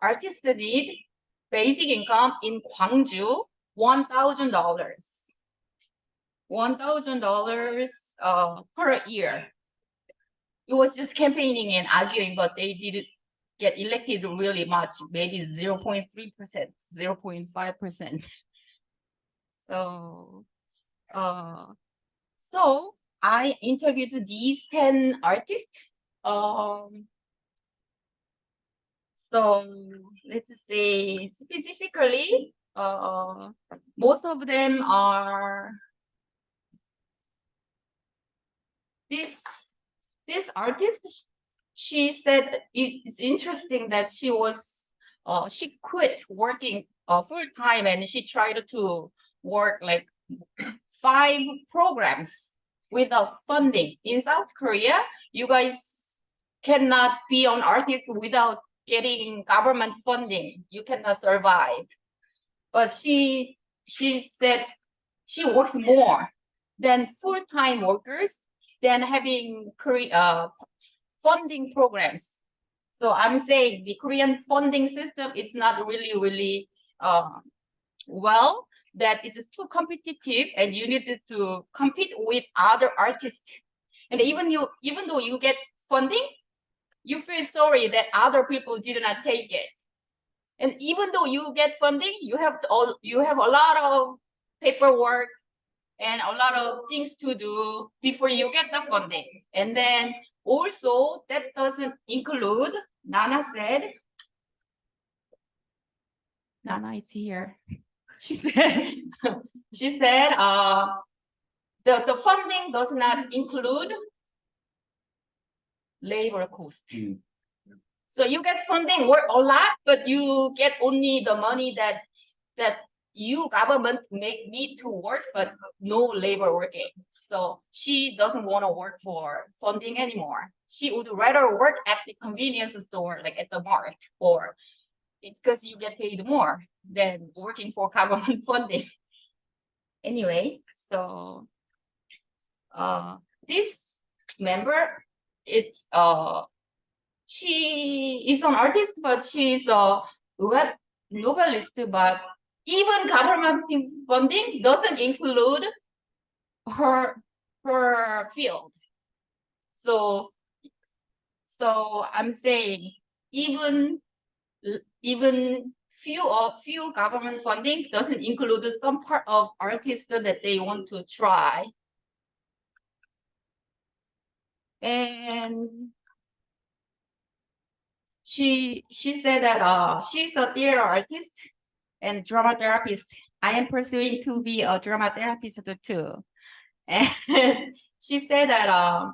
artists need basic income in Gwangju, $1,000 per year. It was just campaigning and arguing, but they didn't get elected really much, maybe 0.3%, 0.5%. So I interviewed these 10 artists. So let's say specifically, most of them are this artist, she said it's interesting that she quit working full time and she tried to work like 5 programs without funding. In South Korea, you guys cannot be an artist without getting government funding. You cannot survive. But she said she works more than full-time workers than having funding programs. So I'm saying the Korean funding system is not really well, that it's too competitive and you need to compete with other artists. And even though you get funding, you feel sorry that other people did not take it. And even though you get funding, you have a lot of paperwork and a lot of things to do before you get the funding. And then also that doesn't include, Nana said, Nana is here. She said the funding does not include labor cost. So you get funding, work a lot, but you get only the money that you government need to work, but no labor working. So she doesn't want to work for funding anymore. She would rather work at the convenience store, like at the mart, or it's because you get paid more than working for government funding. Anyway, so this member, it's she is an artist, but she's a novelist. But even government funding doesn't include her field. So I'm saying even few government funding doesn't include some part of artists that they want to try. And she said that she's a theater artist and drama therapist. I am pursuing to be a drama therapist too. And she said that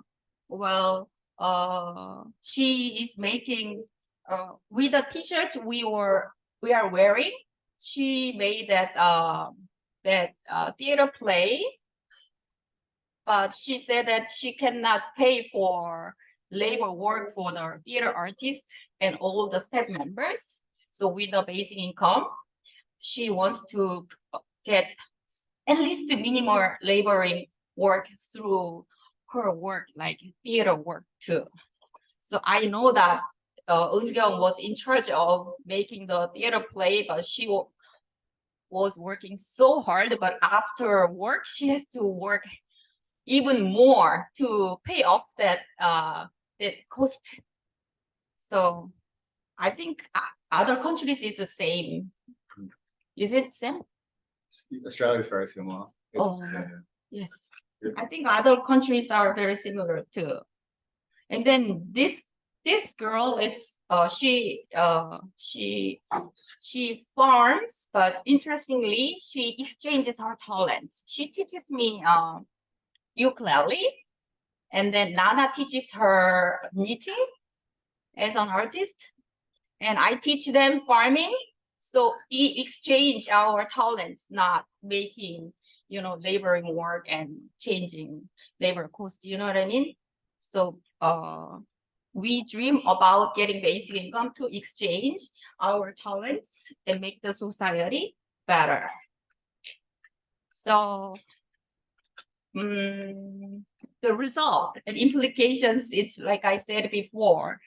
she is making with the t-shirts we are wearing. She made that theater play, but she said that she cannot pay for labor work for the theater artist and all the staff members. So with the basic income, she wants to get at least the minimal laboring work through her work, like theater work too. So I know that Eun-kyung was in charge of making the theater play, but she was working so hard. But after work, she has to work even more to pay off that cost. So I think other countries is the same. Is it same?
Australia is very similar.
Oh, yes. I think other countries are very similar too. And then this girl is she farms, but interestingly, she exchanges her talents. She teaches me ukulele, and then Nana teaches her knitting as an artist, and I teach them farming. So we exchange our talents, not making, laboring work and changing labor cost. You know what I mean? So we dream about getting basic income to exchange our talents and make the society better. So the result and implications, it's like I said before,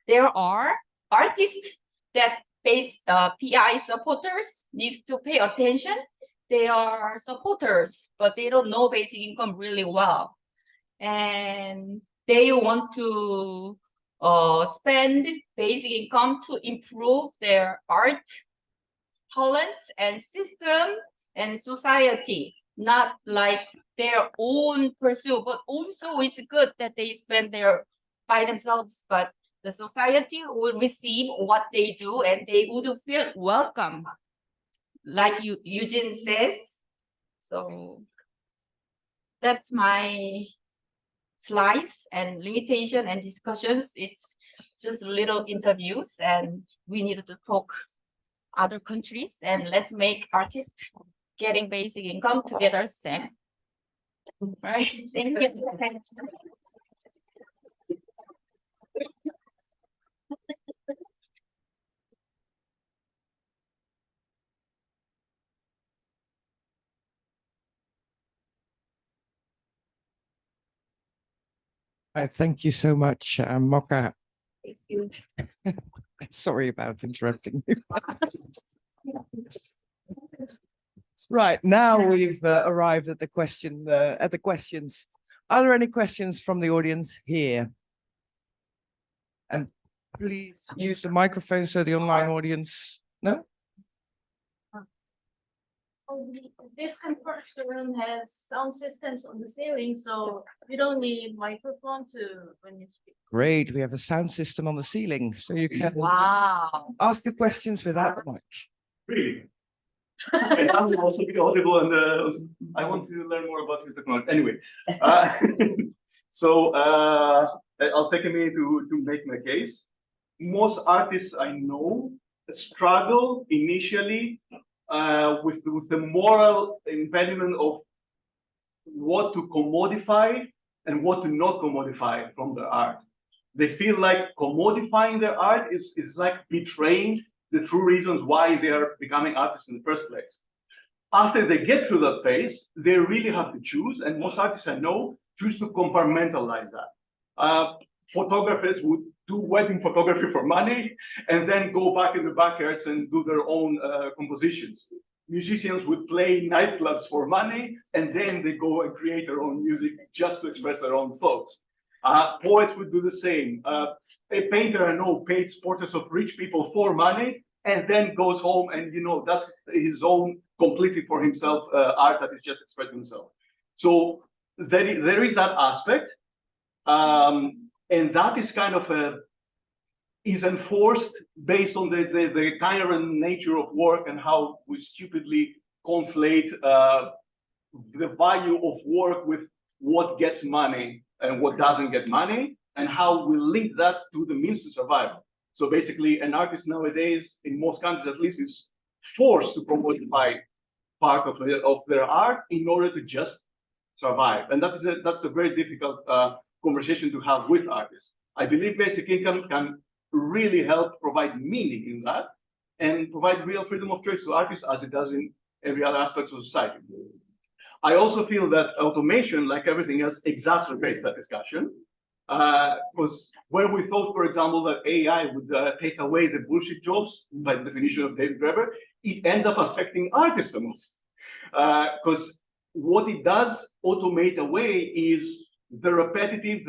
there are artists that PI supporters need to pay attention. They are supporters, but they don't know basic income really well. And they want to spend basic income to improve their art, talents, and system and society, not like their own pursuit, but also it's good that they spend by themselves, but the society will receive what they do and they would feel welcome, like Eugene says. So that's my slides and limitation and discussions. It's just little interviews, and we needed to talk other countries, and let's make artists getting basic income together, Sam. Right? Thank you.
Thank you so much, Mocha.
Thank you.
Sorry about interrupting you. Right, now we've arrived at the questions. Are there any questions from the audience here? And please use the microphone so the online audience. No?
This conference room has sound systems on the ceiling, so you don't need microphone when you speak.
Great, we have a sound system on the ceiling, so you can
Wow.
ask your questions without the mic.
Really? And I will also be audible, and I want to learn more about your technology. Anyway, so I'll take a minute to make my case. Most artists I know struggle initially with the moral impediment of what to commodify and what to not commodify from their art. They feel like commodifying their art is like betraying the true reasons why they are becoming artists in the first place. After they get through that phase, they really have to choose, and most artists I know choose to compartmentalize that. Photographers would do wedding photography for money and then go back in the backyards and do their own compositions. Musicians would play nightclubs for money and then they go and create their own music just to express their own thoughts. Poets would do the same. A painter I know paints portraits of rich people for money and then goes home and does his own completely for himself art that is just expressing himself. So there is that aspect. And that is kind of is enforced based on the kind of nature of work and how we stupidly conflate the value of work with what gets money and what doesn't get money, and how we link that to the means to survival. So basically, an artist nowadays, in most countries at least, is forced to commodify part of their art in order to just survive, and that's a very difficult conversation to have with artists. I believe basic income can really help provide meaning in that and provide real freedom of choice to artists as it does in every other aspect of society. I also feel that automation, like everything else, exacerbates that discussion. Because where we thought, for example, that AI would take away the bullshit jobs by the definition of David Graeber, it ends up affecting artists the most. Because what it does automate away is the repetitive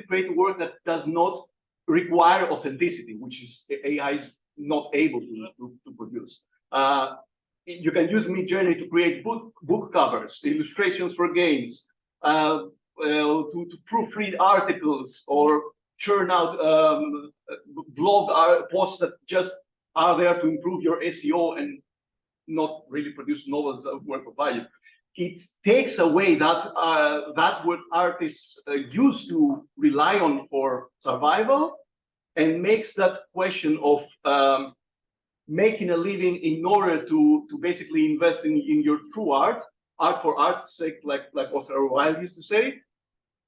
creative work that does not require authenticity, which is AI is not able to produce. You can use Midjourney to create book covers, illustrations for games, to proofread articles or churn out blog posts that just are there to improve your SEO and not really produce novels of work of value. It takes away that what artists used to rely on for survival and makes that question of making a living in order to basically invest in your true art for art's sake, like Oscar Wilde used to say,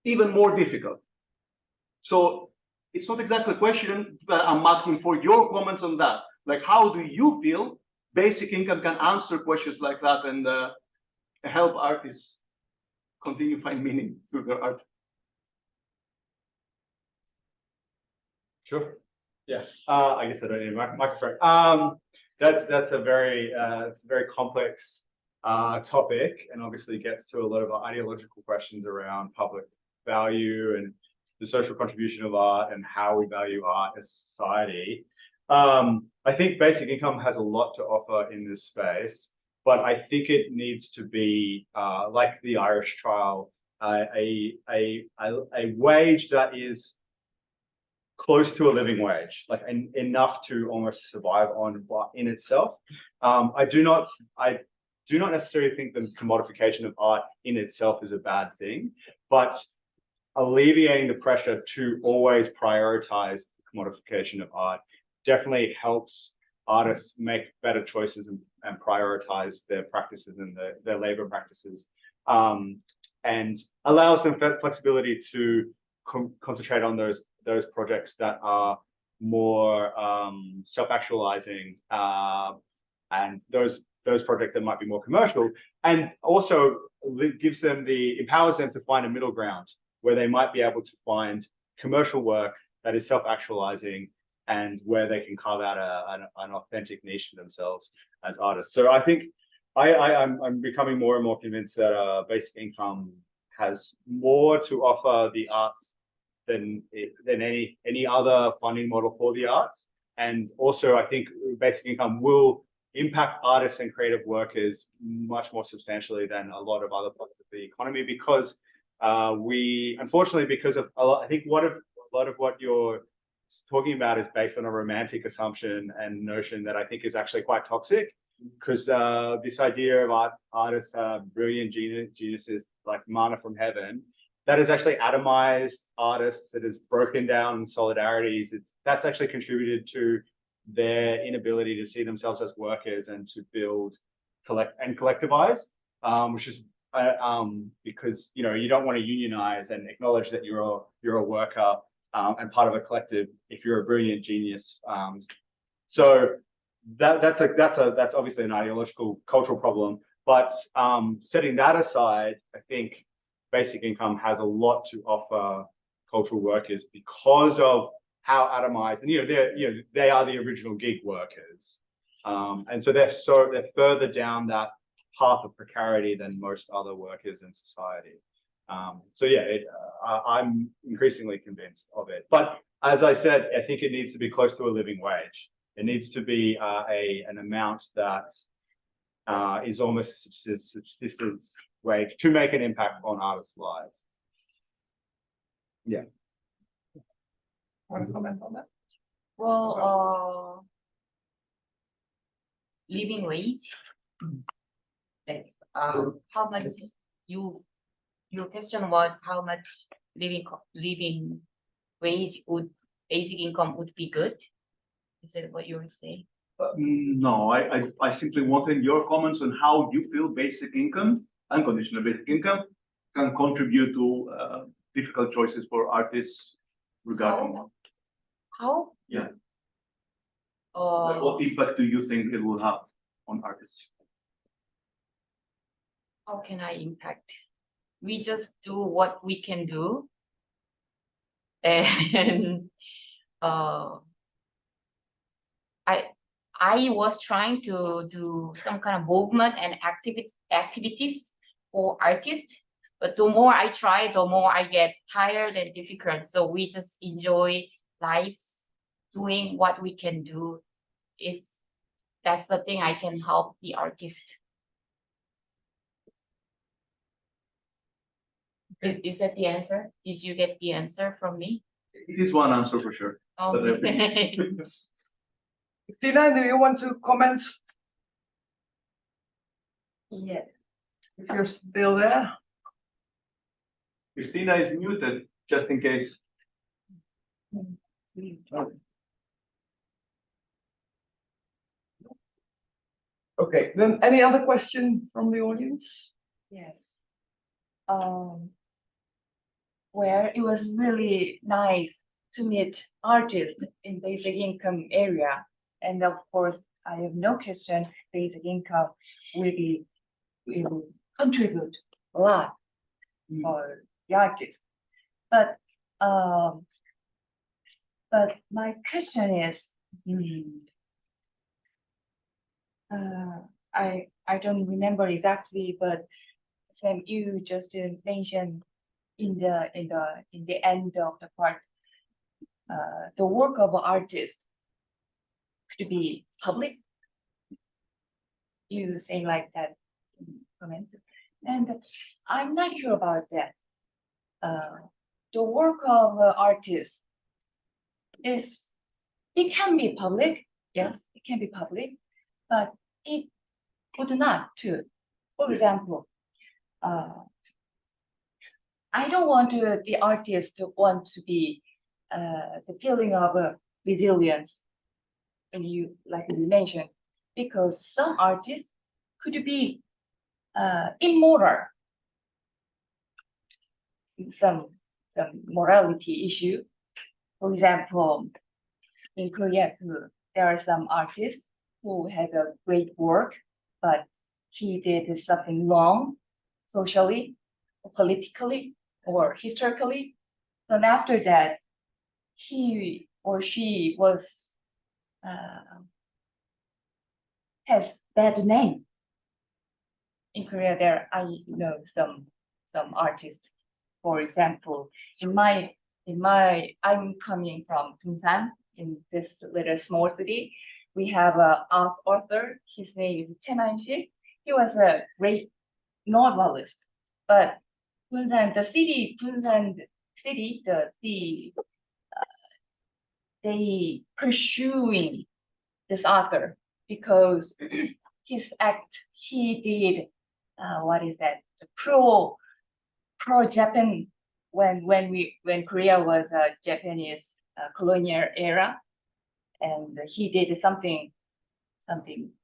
even more difficult. So it's not exactly a question, but I'm asking for your comments on that. Like, how do you feel basic income can answer questions like that and help artists continue to find meaning through their art? Sure. Yeah. I guess I don't need a microphone. That's a very complex topic, and obviously gets to a lot of ideological questions around public value and the social contribution of art and how we value art as society. I think basic income has a lot to offer in this space, but I think it needs to be like the Irish trial, a wage that is close to a living wage, like enough to almost survive on in itself. I do not necessarily think the commodification of art in itself is a bad thing, but alleviating the pressure to always prioritize the commodification of art definitely helps artists make better choices and prioritize their practices and their labor practices, and allows them flexibility to concentrate on those projects that are more self-actualizing, and those projects that might be more commercial, and also empowers them to find a middle ground where they might be able to find commercial work that is self-actualizing and where they can carve out an authentic niche for themselves as artists. So I think I'm becoming more and more convinced that basic income has more to offer the arts than any other funding model for the arts. And also, I think basic income will impact artists and creative workers much more substantially than a lot of other parts of the economy, because unfortunately, because of I think a lot of what you're talking about is based on a romantic assumption and notion that I think is actually quite toxic, because this idea of artists are brilliant geniuses like manna from heaven, that has actually atomized artists, it has broken down solidarities, that's actually contributed to their inability to see themselves as workers and to build, collectivize, which is because you don't want to unionize and acknowledge that you're a worker and part of a collective if you're a brilliant genius. So that's obviously an ideological cultural problem. But setting that aside, I think basic income has a lot to offer cultural workers because of how atomized, and they are the original gig workers, and so they're further down that path of precarity than most other workers in society. So yeah, I'm increasingly convinced of it. But as I said, I think it needs to be close to a living wage. It needs to be an amount that is almost subsistence wage to make an impact on artists' lives. Yeah.
Want to comment on that?
Well, living wage. Like, how much your question was how much living wage would basic income would be good? Is that what you were saying?
No, I simply wanted your comments on how you feel basic income, unconditional basic income, can contribute to difficult choices for artists regarding
how?
Yeah. What impact do you think it will have on artists?
How can I impact? We just do what we can do, and I was trying to do some kind of movement and activities for artists, but the more I try, the more I get tired and difficult. So we just enjoy lives, doing what we can do. That's the thing I can help the artist. Is that the answer? Did you get the answer from me?
It is one answer for sure.
Okay.
Kristiina, do you want to comment?
Yeah.
If you're still there.
Kristiina is muted, just in case.
Okay, then any other question from the audience?
Yes. Where it was really nice to meet artists in basic income area. And of course, I have no question, basic income will contribute a lot for the artists. But my question is, I don't remember exactly, but Sam, you just mentioned in the end of the part, the work of an artist could be public. You saying like that comment, and I'm not sure about that. The work of an artist it can be public, yes, it can be public, but it would not too. For example, I don't want the artist to want to be the feeling of resilience, and you like you mentioned, because some artists could be immoral, some morality issue. For example, in Korea too, there are some artists who has a great work, but he did something wrong socially, or politically, or historically. Then after that, he or she was has bad name. In Korea, there I know some artists. For example, I'm coming from Busan, in this little small city. We have a art author. His name is Chen Han-shik. He was a great novelist, but Busan city, they pursuing this author because his act, he did what is that? The pro-Japan when Korea was a Japanese colonial era, and he did something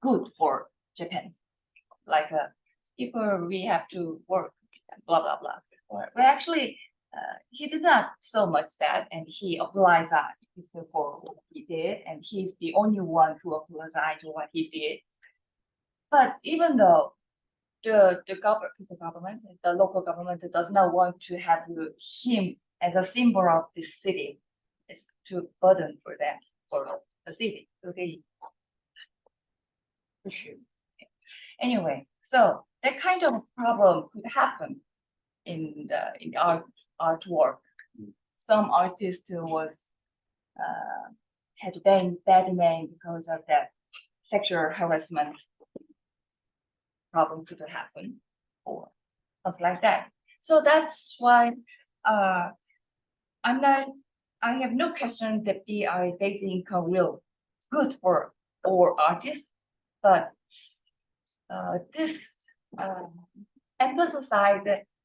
good for Japan, like people we have to work, blah blah blah. But actually, he did not so much that, and he apologized for what he did, and he's the only one who apologized for what he did. But even though the government, the local government does not want to have him as a symbol of this city, it's too burden for them, for the city. So they pursue. Anyway, so that kind of problem could happen in the artwork. Some artist was had bad name because of that sexual harassment problem could happen, or something like that. So that's why I have no question that the basic income will good for all artists, but this emphasize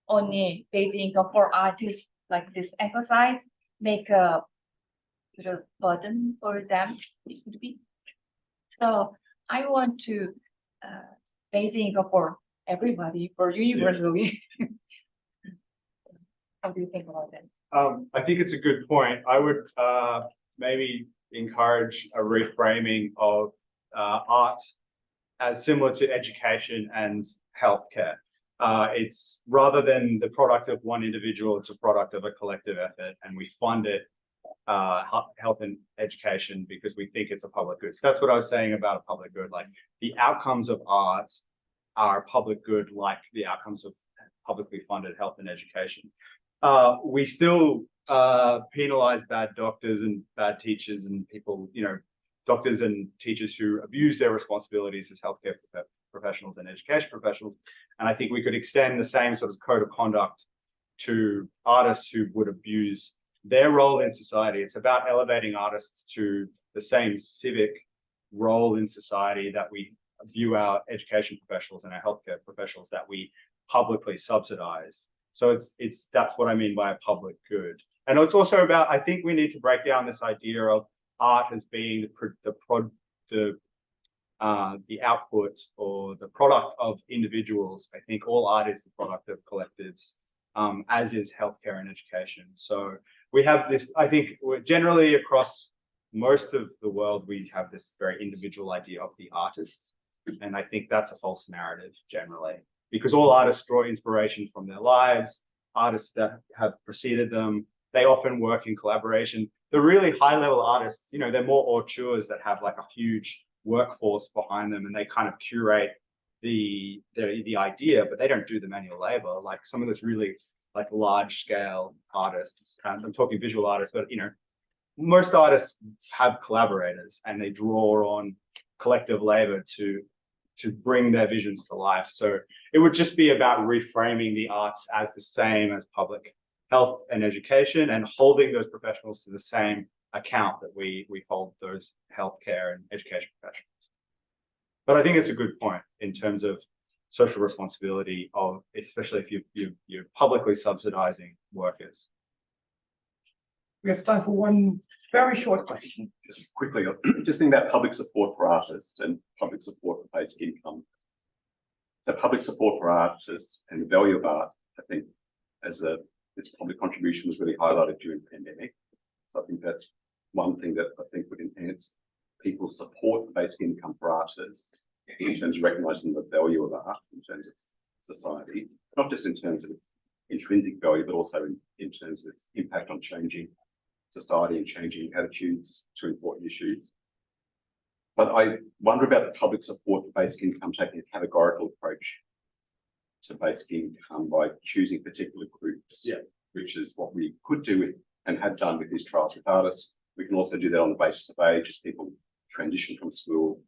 only basic income for artists, like this emphasize make a sort of burden for them. It could be. So I want to basic income for everybody, for universally. How do you think about that?
I think it's a good point. I would maybe encourage a reframing of art as similar to education and healthcare. It's rather than the product of one individual, it's a product of a collective effort, and we fund it, health and education, because we think it's a public good. So that's what I was saying about a public good. Like the outcomes of art are a public good, like the outcomes of publicly funded health and education. We still penalize bad doctors and bad teachers and people, doctors and teachers who abuse their responsibilities as healthcare professionals and education professionals. And I think we could extend the same sort of code of conduct to artists who would abuse their role in society. It's about elevating artists to the same civic role in society that we view our education professionals and our healthcare professionals that we publicly subsidize. So that's what I mean by a public good. And it's also about, I think we need to break down this idea of art as being the output or the product of individuals. I think all art is the product of collectives, as is healthcare and education. So we have this, I think generally across most of the world, we have this very individual idea of the artist. And I think that's a false narrative generally, because all artists draw inspiration from their lives, artists that have preceded them. They often work in collaboration. The really high level artists, they're more auteurs that have like a huge workforce behind them, and they kind of curate the idea, but they don't do the manual labor. Like some of those really like large scale artists, I'm talking visual artists, but most artists have collaborators and they draw on collective labor to bring their visions to life. So it would just be about reframing the arts as the same as public health and education, and holding those professionals to the same account that we hold those healthcare and education professionals. But I think it's a good point in terms of social responsibility of, especially if you're publicly subsidizing workers.
We have time for one very short question.
Just quickly, just think about public support for artists and public support for basic income. So public support for artists and the value of art, I think, as its public contribution was really highlighted during the pandemic. So I think that's one thing that I think would enhance people's support for basic income for artists in terms of recognizing the value of art in terms of society, not just in terms of intrinsic value, but also in terms of its impact on changing society and changing attitudes to important issues. But I wonder about the public support for basic income taking a categorical approach to basic income by choosing particular groups, which is what we could do with and have done with these trials with artists. We can also do that on the basis of age, as people transition from school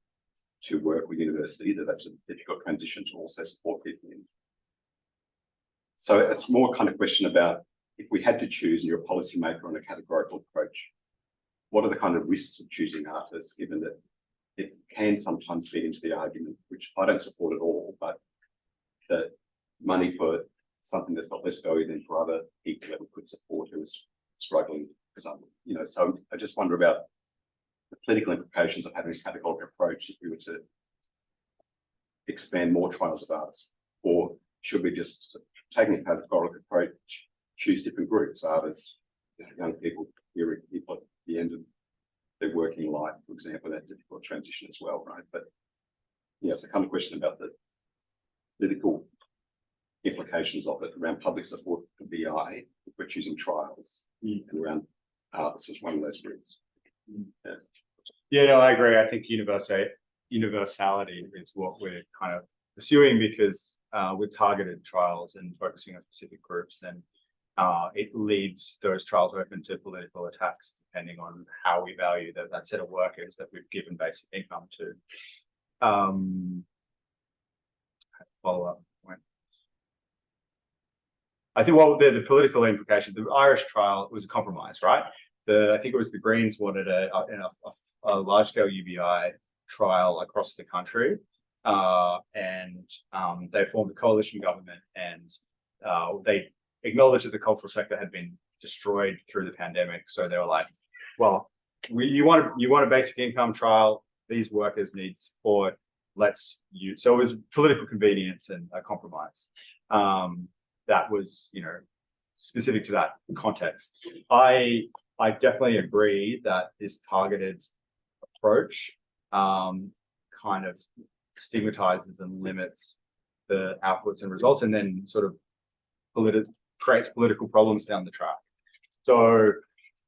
to work or university, that's a difficult transition to also support people in. So it's more kind of question about if we had to choose and you're a policymaker on a categorical approach, what are the kind of risks of choosing artists, given that it can sometimes feed into the argument, which I don't support at all, but that money for something that's got less value than for other people that we could support who is struggling for something, you know. So I just wonder about the political implications of having a categorical approach if we were to expand more trials of artists, or should we just taking a categorical approach, choose different groups, artists, young people, people at the end of their working life, for example, that difficult transition as well, right? But yeah, it's a kind of question about the political implications of it around public support for BI, if we're choosing trials, and around artists as one of those groups.
Yeah, no, I agree. I think universality is what we're kind of pursuing, because with targeted trials and focusing on specific groups, then it leaves those trials open to political attacks, depending on how we value that set of workers that we've given basic income to. Follow up point. I think, well, the political implication, the Irish trial was a compromise, right? I think it was the Greens wanted a large-scale UBI trial across the country, and they formed a coalition government, and they acknowledged that the cultural sector had been destroyed through the pandemic. So they were like, well, you want a basic income trial, these workers need support, so it was political convenience and a compromise that was, you know, specific to that context. I definitely agree that this targeted approach kind of stigmatizes and limits the outputs and results, and then sort of creates political problems down the track. So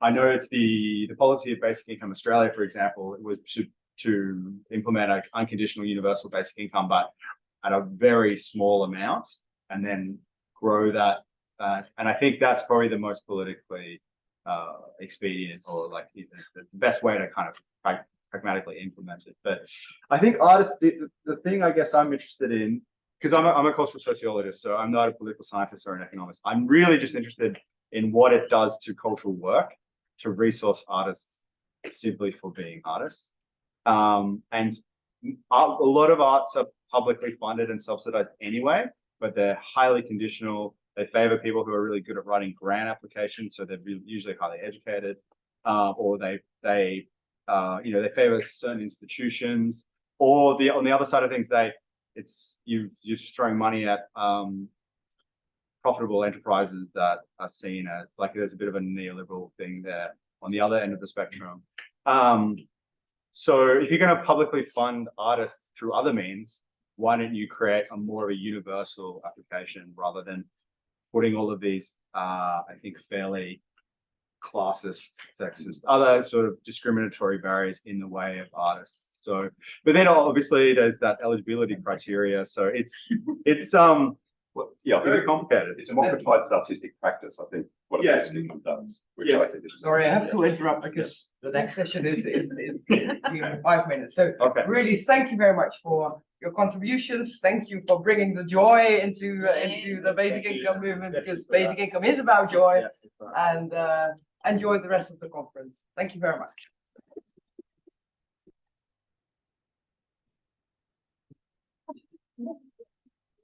I know it's the policy of Basic Income Australia, for example, it was to implement an unconditional universal basic income, but at a very small amount, and then grow that. And I think that's probably the most politically expedient, or like the best way to kind of pragmatically implement it. But I think artists, the thing I guess I'm interested in, because I'm a cultural sociologist, so I'm not a political scientist or an economist. I'm really just interested in what it does to cultural work to resource artists simply for being artists. And a lot of arts are publicly funded and subsidized anyway, but they're highly conditional. They favor people who are really good at writing grant applications, so they're usually highly educated, or they favor certain institutions. Or on the other side of things, you're just throwing money at profitable enterprises that are seen as like there's a bit of a neoliberal thing there on the other end of the spectrum. So if you're going to publicly fund artists through other means, why don't you create a more of a universal application rather than putting all of these, I think, fairly classist, sexist, other sort of discriminatory barriers in the way of artists. So, but then obviously there's that eligibility criteria. So it's very complicated.
It's a modified statistic practice, I think, what a basic income does.
Yes. I think sorry, I have to interrupt because the next session is in 5 minutes. So really, thank you very much for your contributions. Thank you for bringing the joy into the basic income movement, because basic income is about joy. And enjoy the rest of the conference. Thank you very much.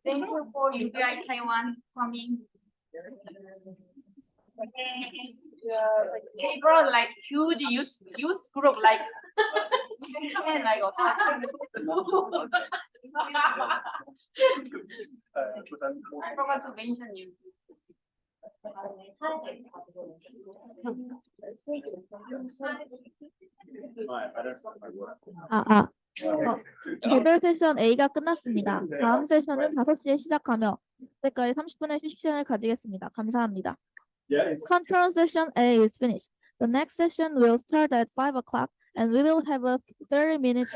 Thank you for UBI Taiwan coming. They brought like huge youth group like and like I forgot to mention you.
개별 세션 A가 끝났습니다. 다음 세션은 5시에 시작하며 그때까지 30분의 휴식 시간을 가지겠습니다. 감사합니다. Conference session A is finished. The next session will start at 5 o'clock and we will have a 30-minute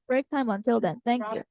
break time until then. Thank you.